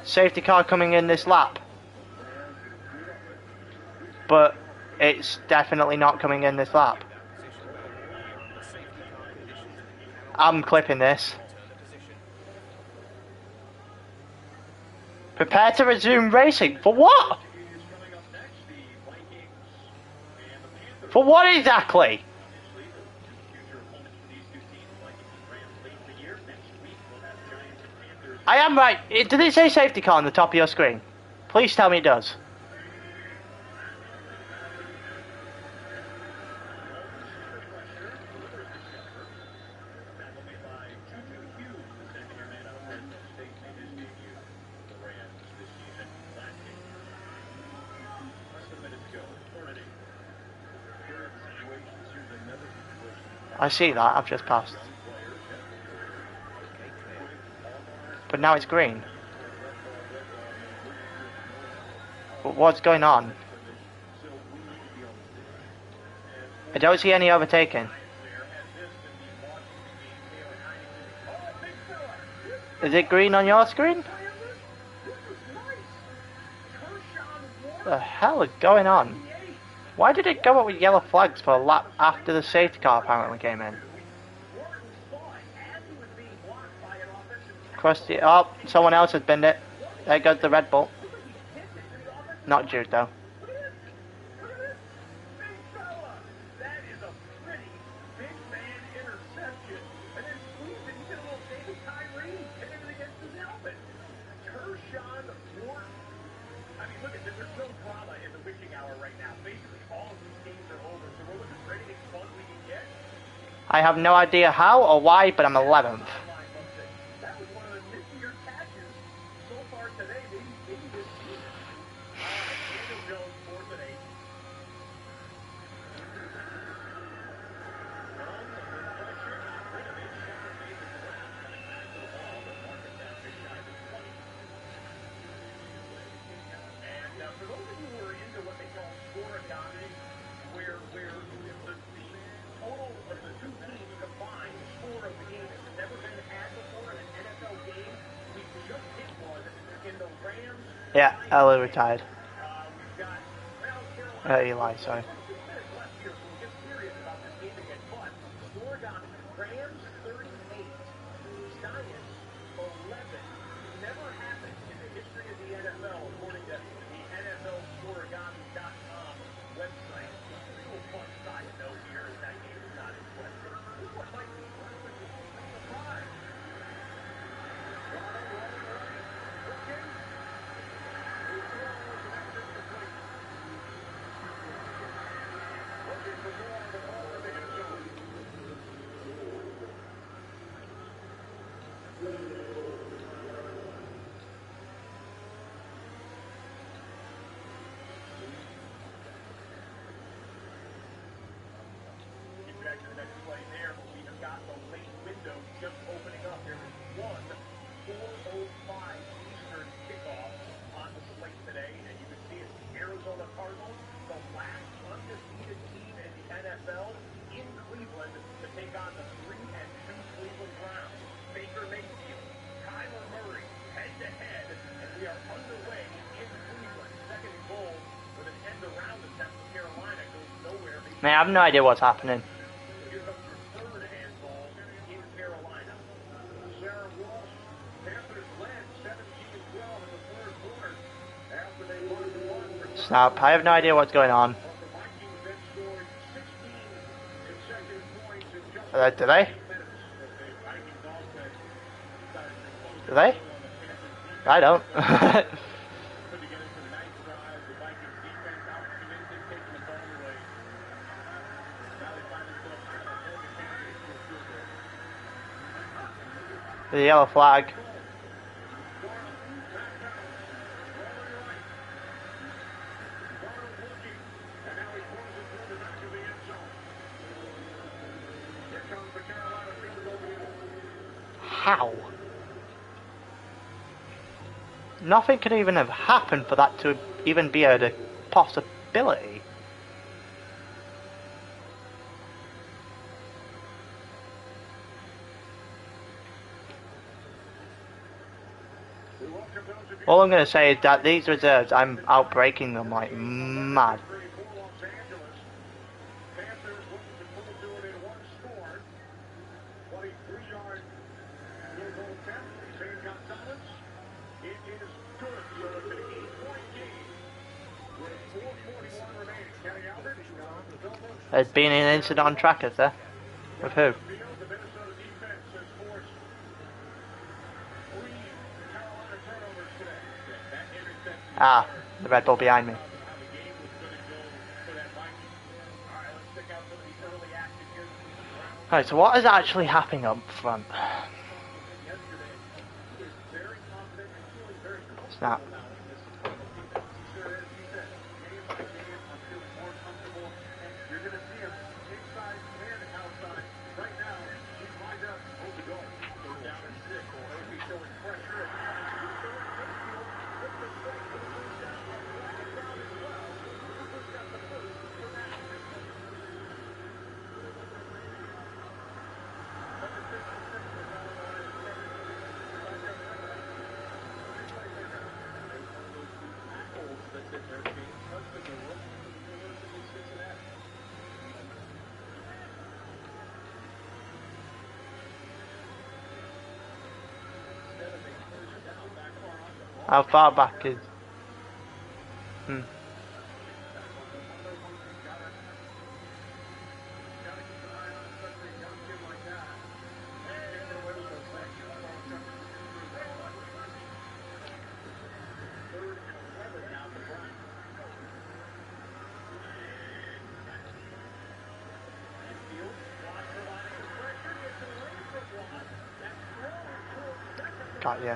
Safety car coming in this lap. But it's definitely not coming in this lap. I'm clipping this. Prepare to resume racing. For what? For what exactly? I am right. Did it say safety car on the top of your screen? Please tell me it does. I see that. I've just passed. But now it's green. But what's going on? I don't see any overtaking. Is it green on your screen? What the hell is going on? Why did it go up with yellow flags for a lap after the safety car apparently came in? Oh, someone else has binned it. There goes the Red Bull. Not Jude though. I have no idea how or why, but I'm 11th. Yeah, Ella retired. Eli, sorry. Man, I have no idea what's happening. snap. I have no idea what's going on. Do they? Do they? I don't. The yellow flag. How? Nothing could even have happened for that to even be a possibility. All I'm going to say is that these reserves, I'm outbreaking them like mad. There's been an incident on track, is there? With who? Ah, the Red Bull behind me. Right, so what is actually happening up front? Snap. How far back is... Got ya.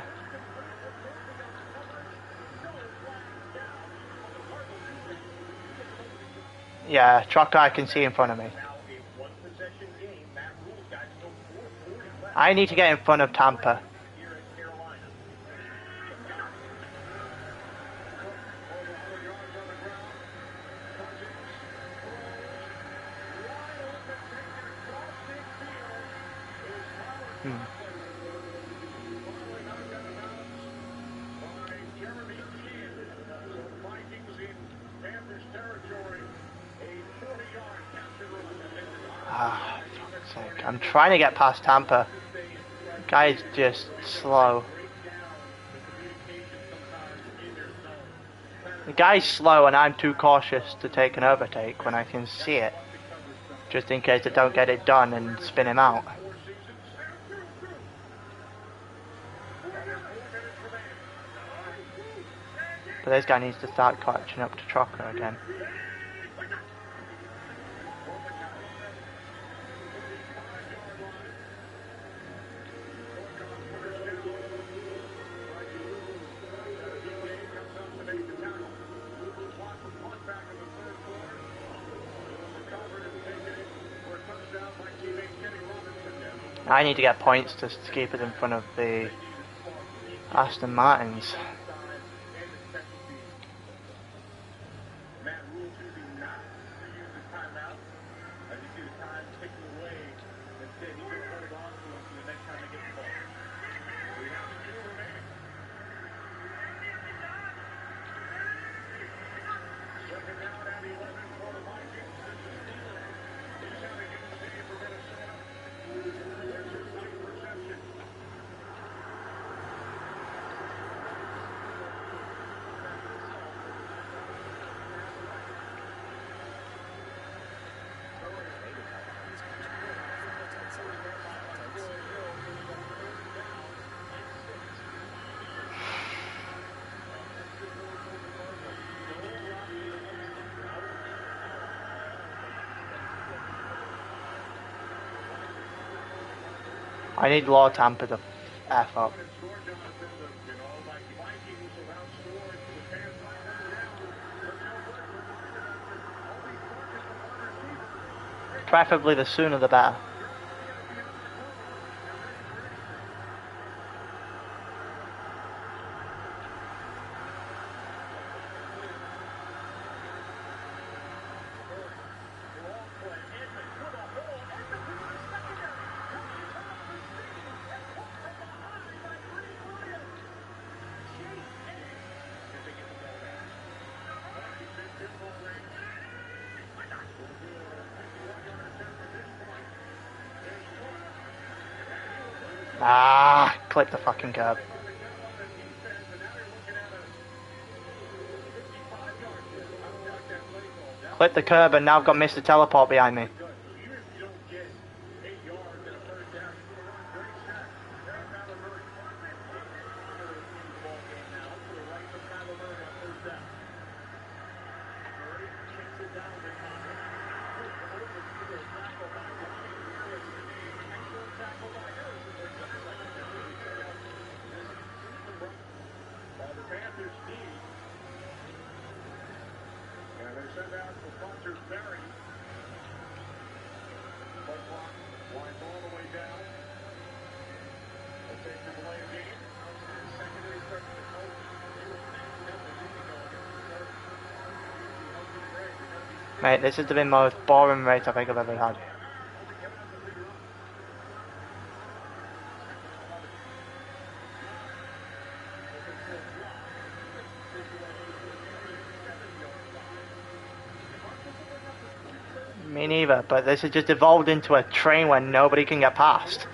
Yeah, truck I can see in front of me. I need to get in front of Tampa. Ah, fuck's sake. I'm trying to get past Tampa. The guy's just slow. The guy's slow and I'm too cautious to take an overtake when I can see it. Just in case I don't get it done and spin him out. But this guy needs to start catching up to Trocker again. I need to get points to keep us in front of the Aston Martins. I need Law Tampa to F up. Preferably the sooner the better. Ah, clip the fucking curb. Clip the curb and now I've got Mr. Teleport behind me. Mate, this has been the most boring race I think I've ever had. Me neither, but this has just evolved into a train where nobody can get past.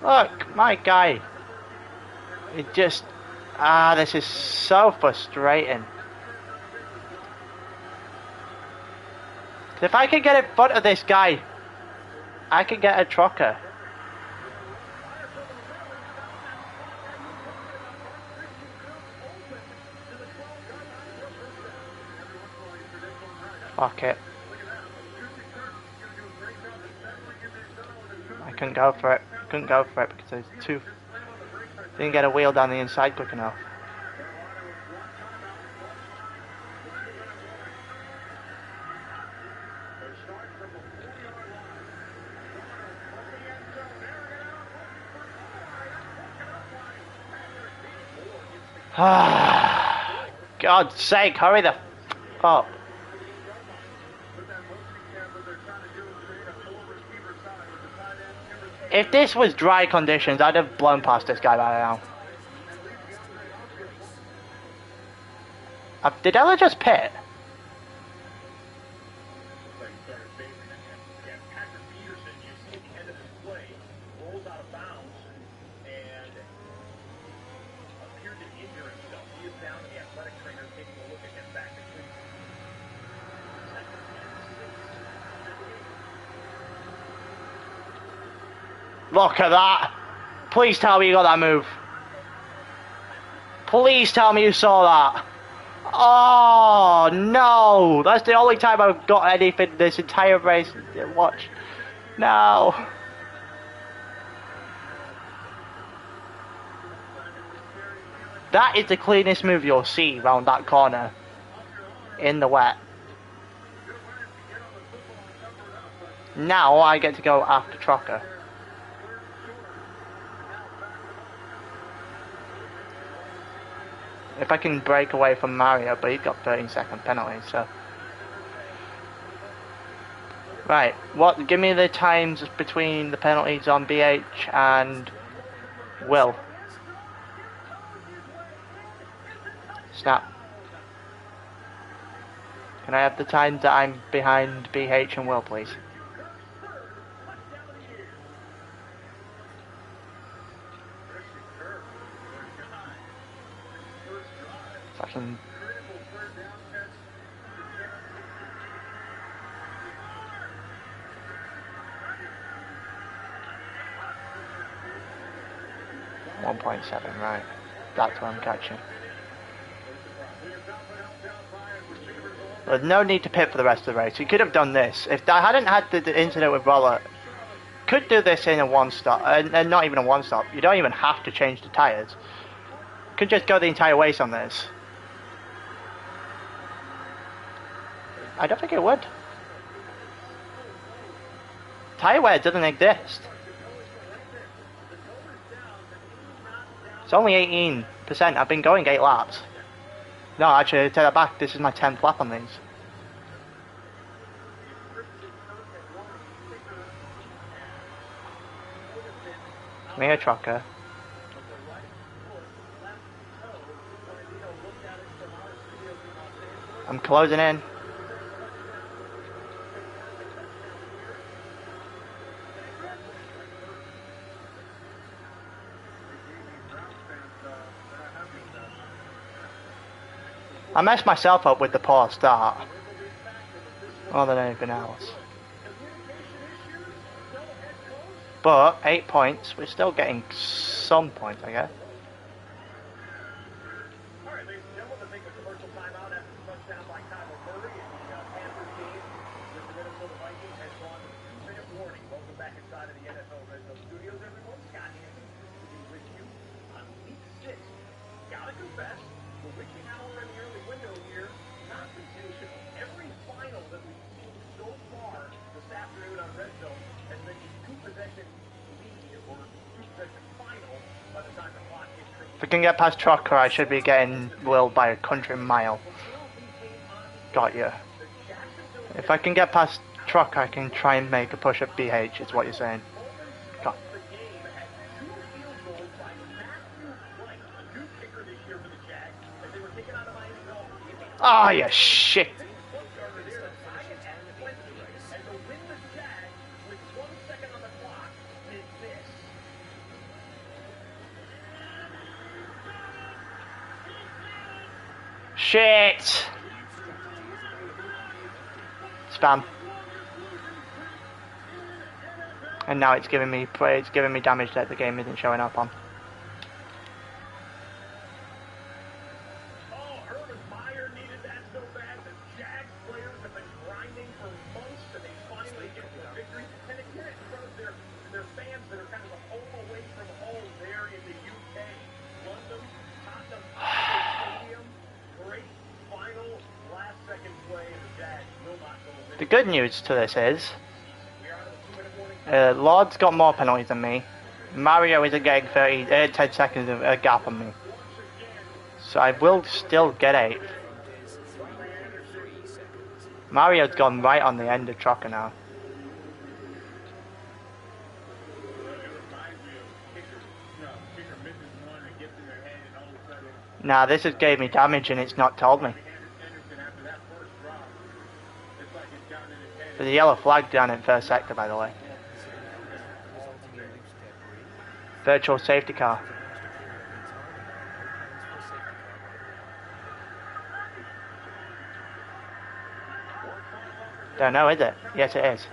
Look, my guy. It just... this is so frustrating. If I can get in front of this guy, I can get a trucker. Fuck it. I couldn't go for it. Couldn't go for it because there's two. Didn't get a wheel down the inside quick enough. God's sake, hurry the f up. If this was dry conditions, I'd have blown past this guy by now. Did Ella just pit? Look at that. Please tell me you got that move. Please tell me you saw that. Oh, no. That's the only time I've got anything this entire race. Watch. No. That is the cleanest move you'll see round that corner. In the wet. Now I get to go after Trucker. If I can break away from Mario, but he's got 13-second penalty, so. Right, what? Give me the times between the penalties on BH and Will. Snap. Can I have the times that I'm behind BH and Will, please? Fucking. 1.7, right. That's what I'm catching. There's no need to pit for the rest of the race. You could have done this. If I hadn't had the incident with Roller, could do this in a one stop, and not even a one stop. You don't even have to change the tyres. Could just go the entire race on this. I don't think it would. Tyre wear doesn't exist. It's only 18%. I've been going 8 laps. No, actually, take that back. This is my 10th lap on these. Come here, trucker. I'm closing in. I messed myself up with the poor start more than anything else. But 8 points, we're still getting some points, I guess. Alright, ladies and gentlemen, to take a commercial timeout after the touchdown by Kyler Murray in the Panthers game with the Minnesota Vikings has gone to 2-minute warning. Welcome back inside of the NFL Red Zone Studios, everyone. Scott Hansen will be with you on week 6. Gotta confess, the witching hour in the early window here, not sensational. Every final that we've seen so far this afternoon on Red Zone has been a 2-possession lead or 2-possession final by the time the clock hits. If I can get past Trucker, I should be getting Will by a country mile. Got you. If I can get past Trucker, I can try and make a push at BH, is what you're saying. Got. Ah, you shit. Shit! Spam. And now it's giving me damage that the game isn't showing up on. The good news to this is, Lord's got more penalties than me. Mario isn't getting 10 seconds of a gap on me. So I will still get 8th. Mario's gone right on the end of Trucker now. Nah, this has gave me damage and it's not told me. There's a yellow flag down in first sector, by the way. Virtual safety car. Don't know, is it? Yes, it is.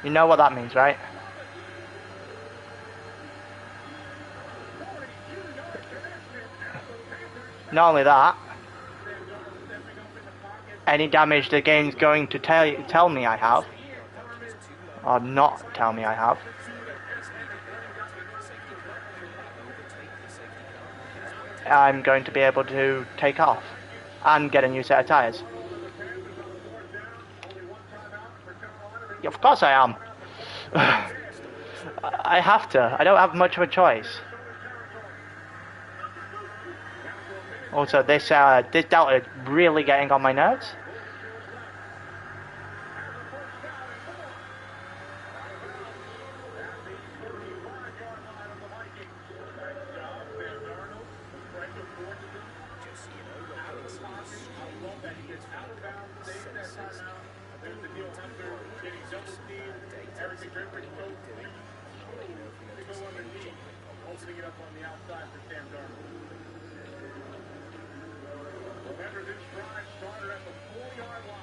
You know what that means, right? Not only that, any damage the game's going to tell me I have, or not tell me I have, I'm going to be able to take off and get a new set of tyres. Yeah, of course I am. I have to. I don't have much of a choice. Also, this Delta is really getting on my nerves.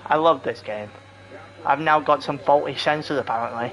I love this game. I've now got some faulty sensors apparently.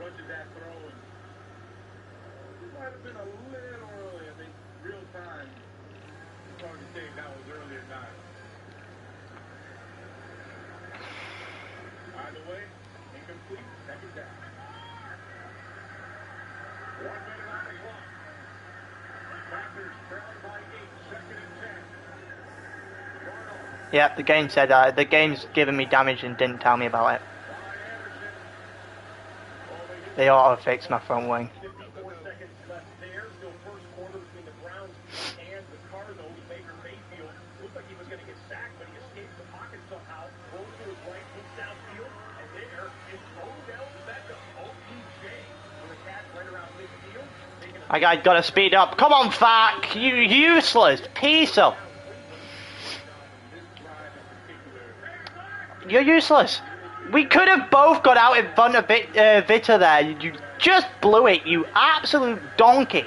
bunch of that throw, and it might have been a little early. I think real time. It's hard to say if that was early or not. Either way, incomplete, second down. 1 minute on the clock. Panthers trailing by 8, second and 10. Darnold. Yep, the game said the game's given me damage and didn't tell me about it. They auto-fixed my front wing. 54 seconds left there. Still first quarter between the Browns and the Cardinals. Baker Mayfield looked like he was going to get sacked, but he escapes the pocket somehow. Rolls to his right, moves downfield, and there is Odell Beckham, OBJ, with a catch right around midfield. I gotta speed up. Come on, fuck! You useless piece of. You're useless. We could have both got out in front of Vita there. You just blew it, you absolute donkey.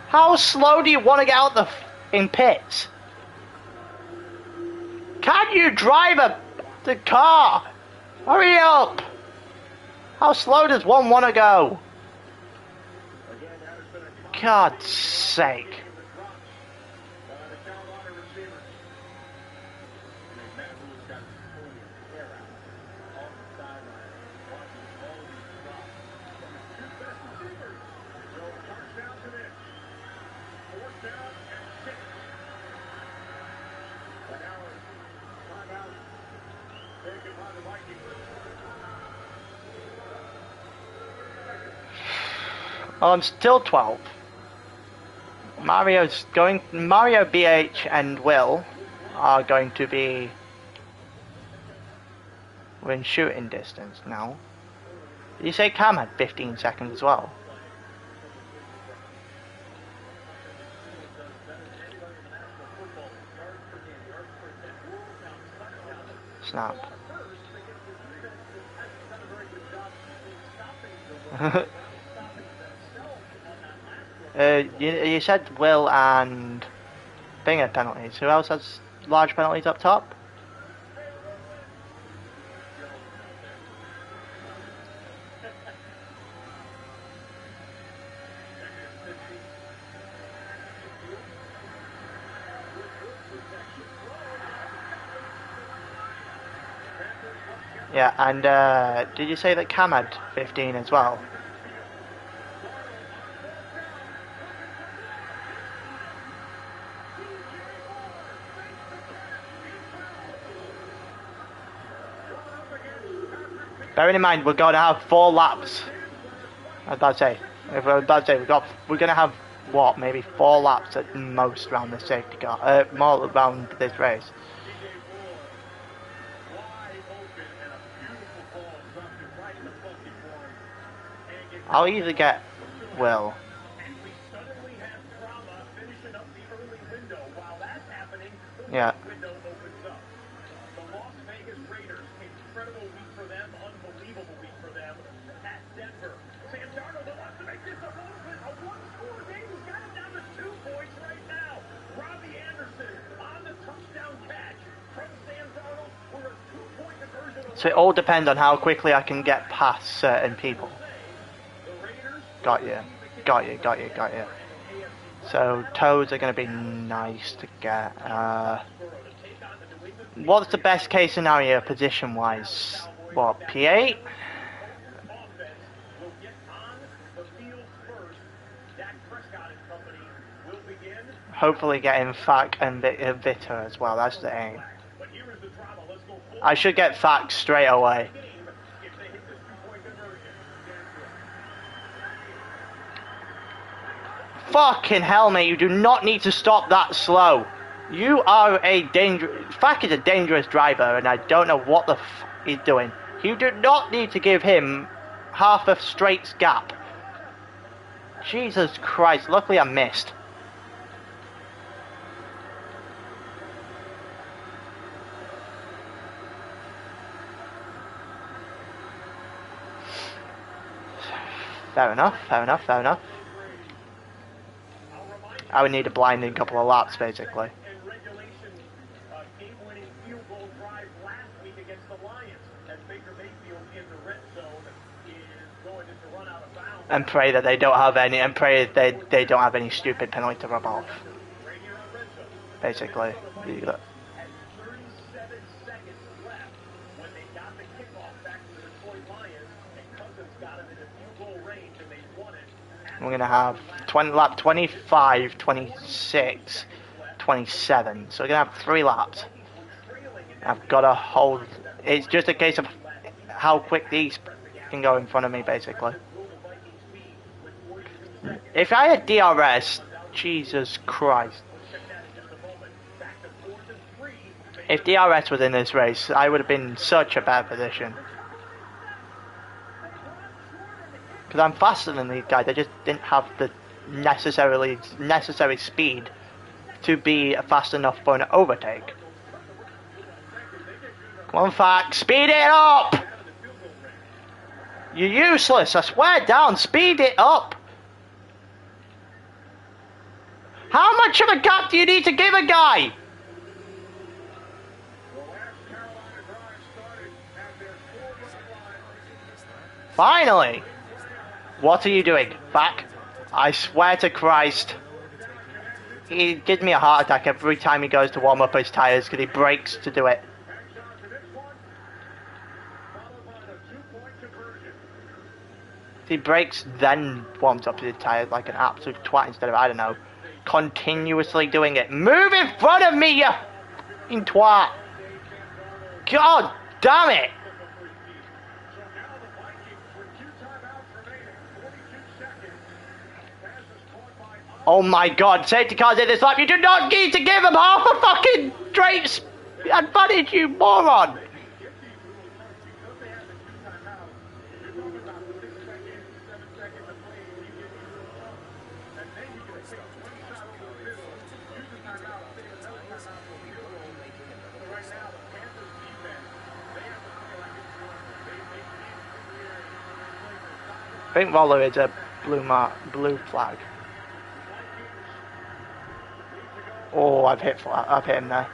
How slow do you want to get out in pits? Can you drive the car? Hurry up! How slow does one want to go? God's sake. Well, I'm still 12. Mario, BH, and Will are going to be within shooting distance now. Did you say Cam had 15 seconds as well? Snap. You said Will and Bing had penalties. Who else has large penalties up top? Yeah, and did you say that Cam had 15 as well? Bearing in mind, we're going to have 4 laps. I was about to say, we're going to have what, maybe 4 laps at most around the safety car, more around this race. I'll either get Will. Yeah. So it all depends on how quickly I can get past certain people. Got you. So toads are going to be nice to get. What's the best case scenario position wise? What, P8? Hopefully getting Fak and Vita as well, that's the aim. I should get Fak straight away. Fucking hell, mate, you do not need to stop that slow. You are a Fak is a dangerous driver, and I don't know what the f he's doing. You do not need to give him half a straight gap. Jesus Christ, luckily I missed. Fair enough. I would need a blinding couple of laps, basically. game-winning field goal drive last week against the Lions, as Baker Mayfield in the red zone is going to run out of bounds. And pray that they don't have any, and pray they don't have any stupid penalty to rub off. Right here on red zone. Basically. Had 37 seconds left when they got the kickoff back to the Detroit Lions, and Cousins got it in a field goal range, and they won it. We're going to have lap 25, 26, 27. So we're going to have 3 laps. I've got to hold. It's just a case of how quick these can go in front of me, basically. If I had DRS, Jesus Christ. If DRS was in this race, I would have been in such a bad position. Because I'm faster than these guys, I just didn't have the necessary speed to be fast enough for an overtake. Come on, Fact, speed it up! You're useless, I swear down, speed it up! How much of a gap do you need to give a guy? Finally! What are you doing? Back? I swear to Christ. He gives me a heart attack every time he goes to warm up his tyres because he brakes to do it. He brakes then warms up his tyres like an absolute twat instead of, I don't know, continuously doing it. Move in front of me, you f***ing twat! God damn it! Oh my god, safety cars in this lap, you do not need to give them half a fucking straight advantage, you moron! I think Rollo is a blue flag. Oh, I've hit him there.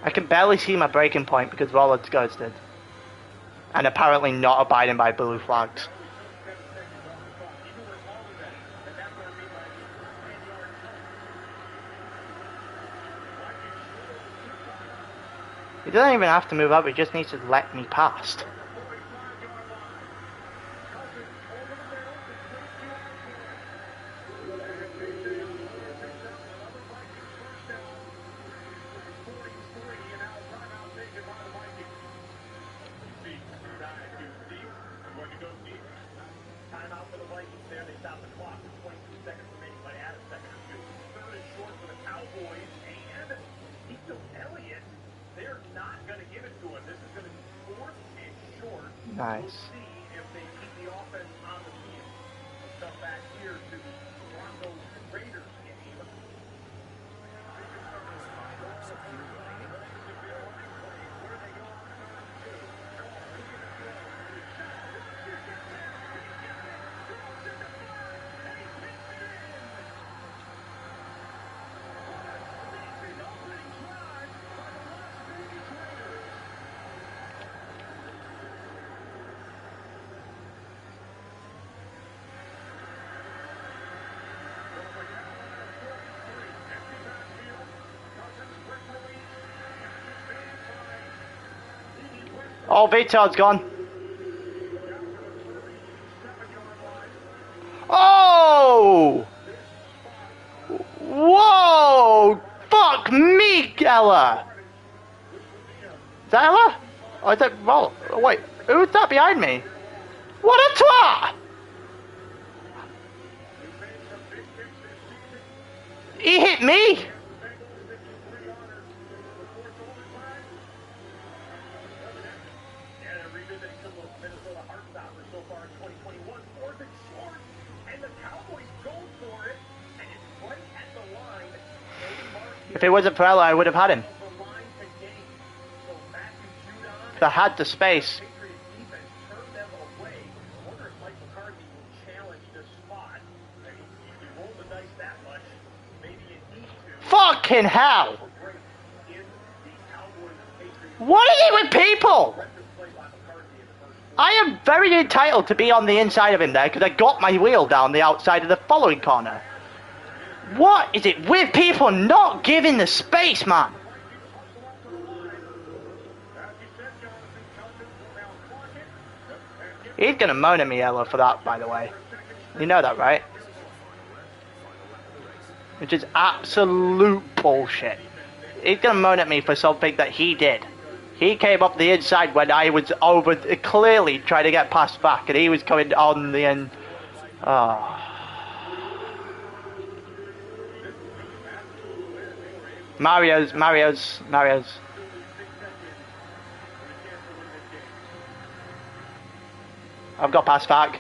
I can barely see my braking point because Rollo's ghosted. And apparently not abiding by blue flags. He doesn't even have to move up, he just needs to let me past. Nice. Oh, Vitard's gone. Oh! Whoa! Fuck me, Ella! Is that Ella? Oh, is that Roll? Oh, wait, who's that behind me? What a twat! He hit me! If it wasn't for Ella, I would have had him. I had the space. Fucking hell! What is it with people? I am very entitled to be on the inside of him there because I got my wheel down the outside of the following corner. What is it with people not giving the space, man? He's gonna moan at me, Ella, for that, by the way. You know that, right? Which is absolute bullshit. He's gonna moan at me for something that he did. He came up the inside when I was over, clearly trying to get past back, and he was coming on the end. Oh. Mario's. I've got past back.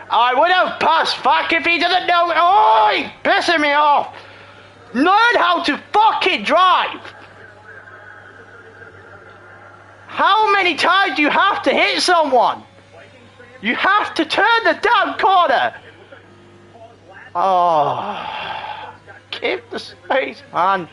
I would have passed back if he doesn't know. Oh, he's pissing me off. Learn how to fucking drive. How many times do you have to hit someone? You have to turn the damn corner. Oh, keep the space, man.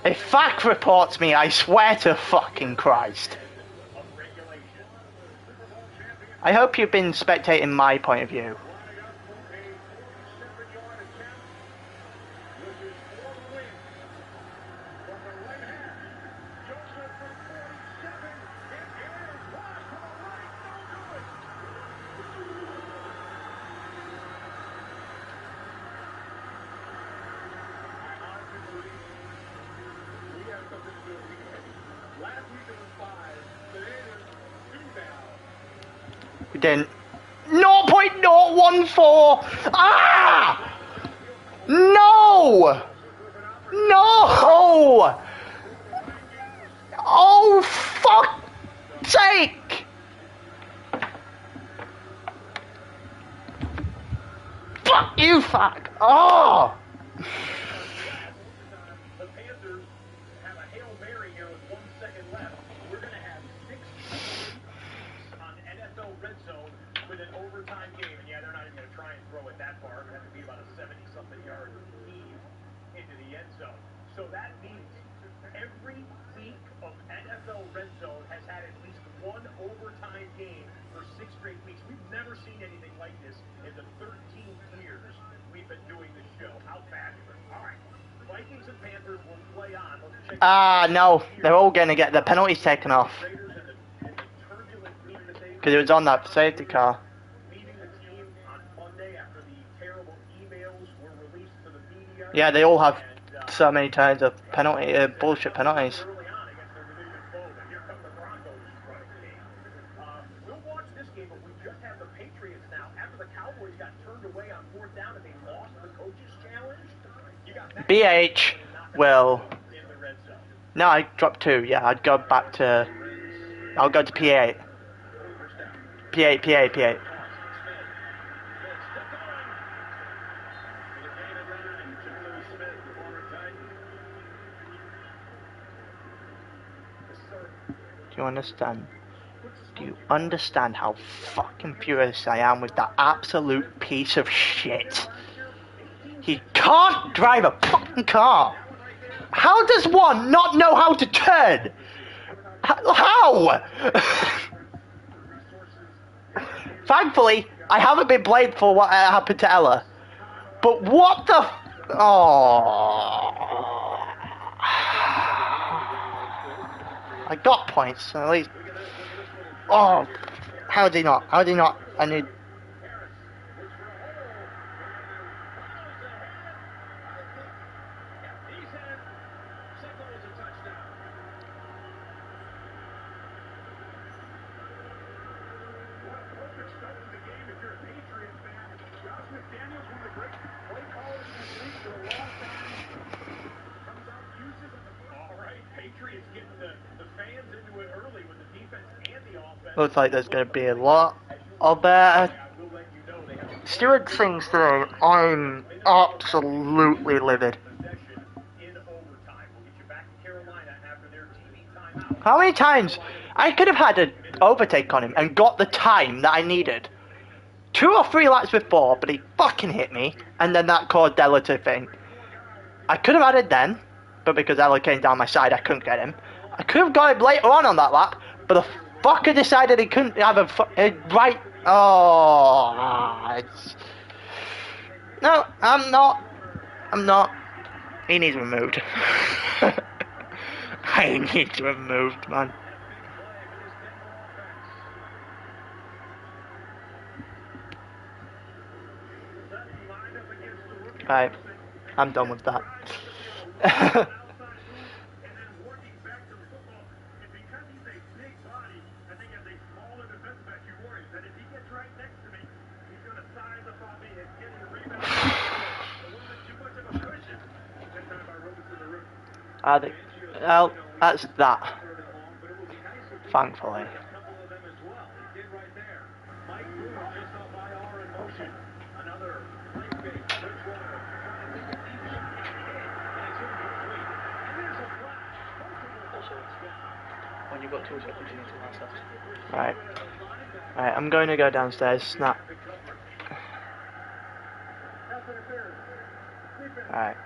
If FAC reports me, I swear to fucking Christ. I hope you've been spectating my point of view. We didn't. 0.014! Ah! No! No! Oh, fuck's sake! Fuck you, fuck! Oh! The Panthers have a Hail Mary here with 1 second left. We're going to have 6 on NFL Red Zone with an overtime game. And yeah, they're not even going to try and throw it that far. It has to be about a 70-something yard heave into the end zone. So that means every week of NFL Red Zone has had at least one overtime game for 6 straight weeks. We've never seen anything like this in the 13 years we've been doing this show. How fabulous. All right. Vikings and Panthers will play on. Ah, no. They're all going to get their penalties taken off. Because it was on that safety car. Yeah, they all have so many times of penalty, bullshit penalties. We'll watch this game, but we just have the Patriots now. After the Cowboys got turned away on 4th down and they lost the coaches' challenge, you got BH will... No, I dropped 2. Yeah, I'd go back to... I'll go to P8. P8. Do you understand? Do you understand how fucking furious I am with that absolute piece of shit? He can't drive a fucking car. How does one not know how to turn? How? Thankfully, I haven't been blamed for what happened to Ella. But what the... Oh... I got points, at least. Oh, how did he not? I need... Patriots get the fans into it early with the defense and the offense. Looks like there's going to be a lot of Stewart things today. I'm absolutely livid. How many times? I could have had an overtake on him and got the time that I needed. 2 or 3 laps before, but he fucking hit me, and then that caused Della to thing. I could have had it then, but because Ella came down my side, I couldn't get him. I could have got it later on that lap, but the fucker decided he couldn't have a right. Oh, it's... No, I'm not. I'm not. He needs removed. I need removed, man. Right, I'm done with that. Well, that's that. Thankfully. When you've got 2 seconds, you need to last that. Right. Right, I'm going to go downstairs, snap. Alright.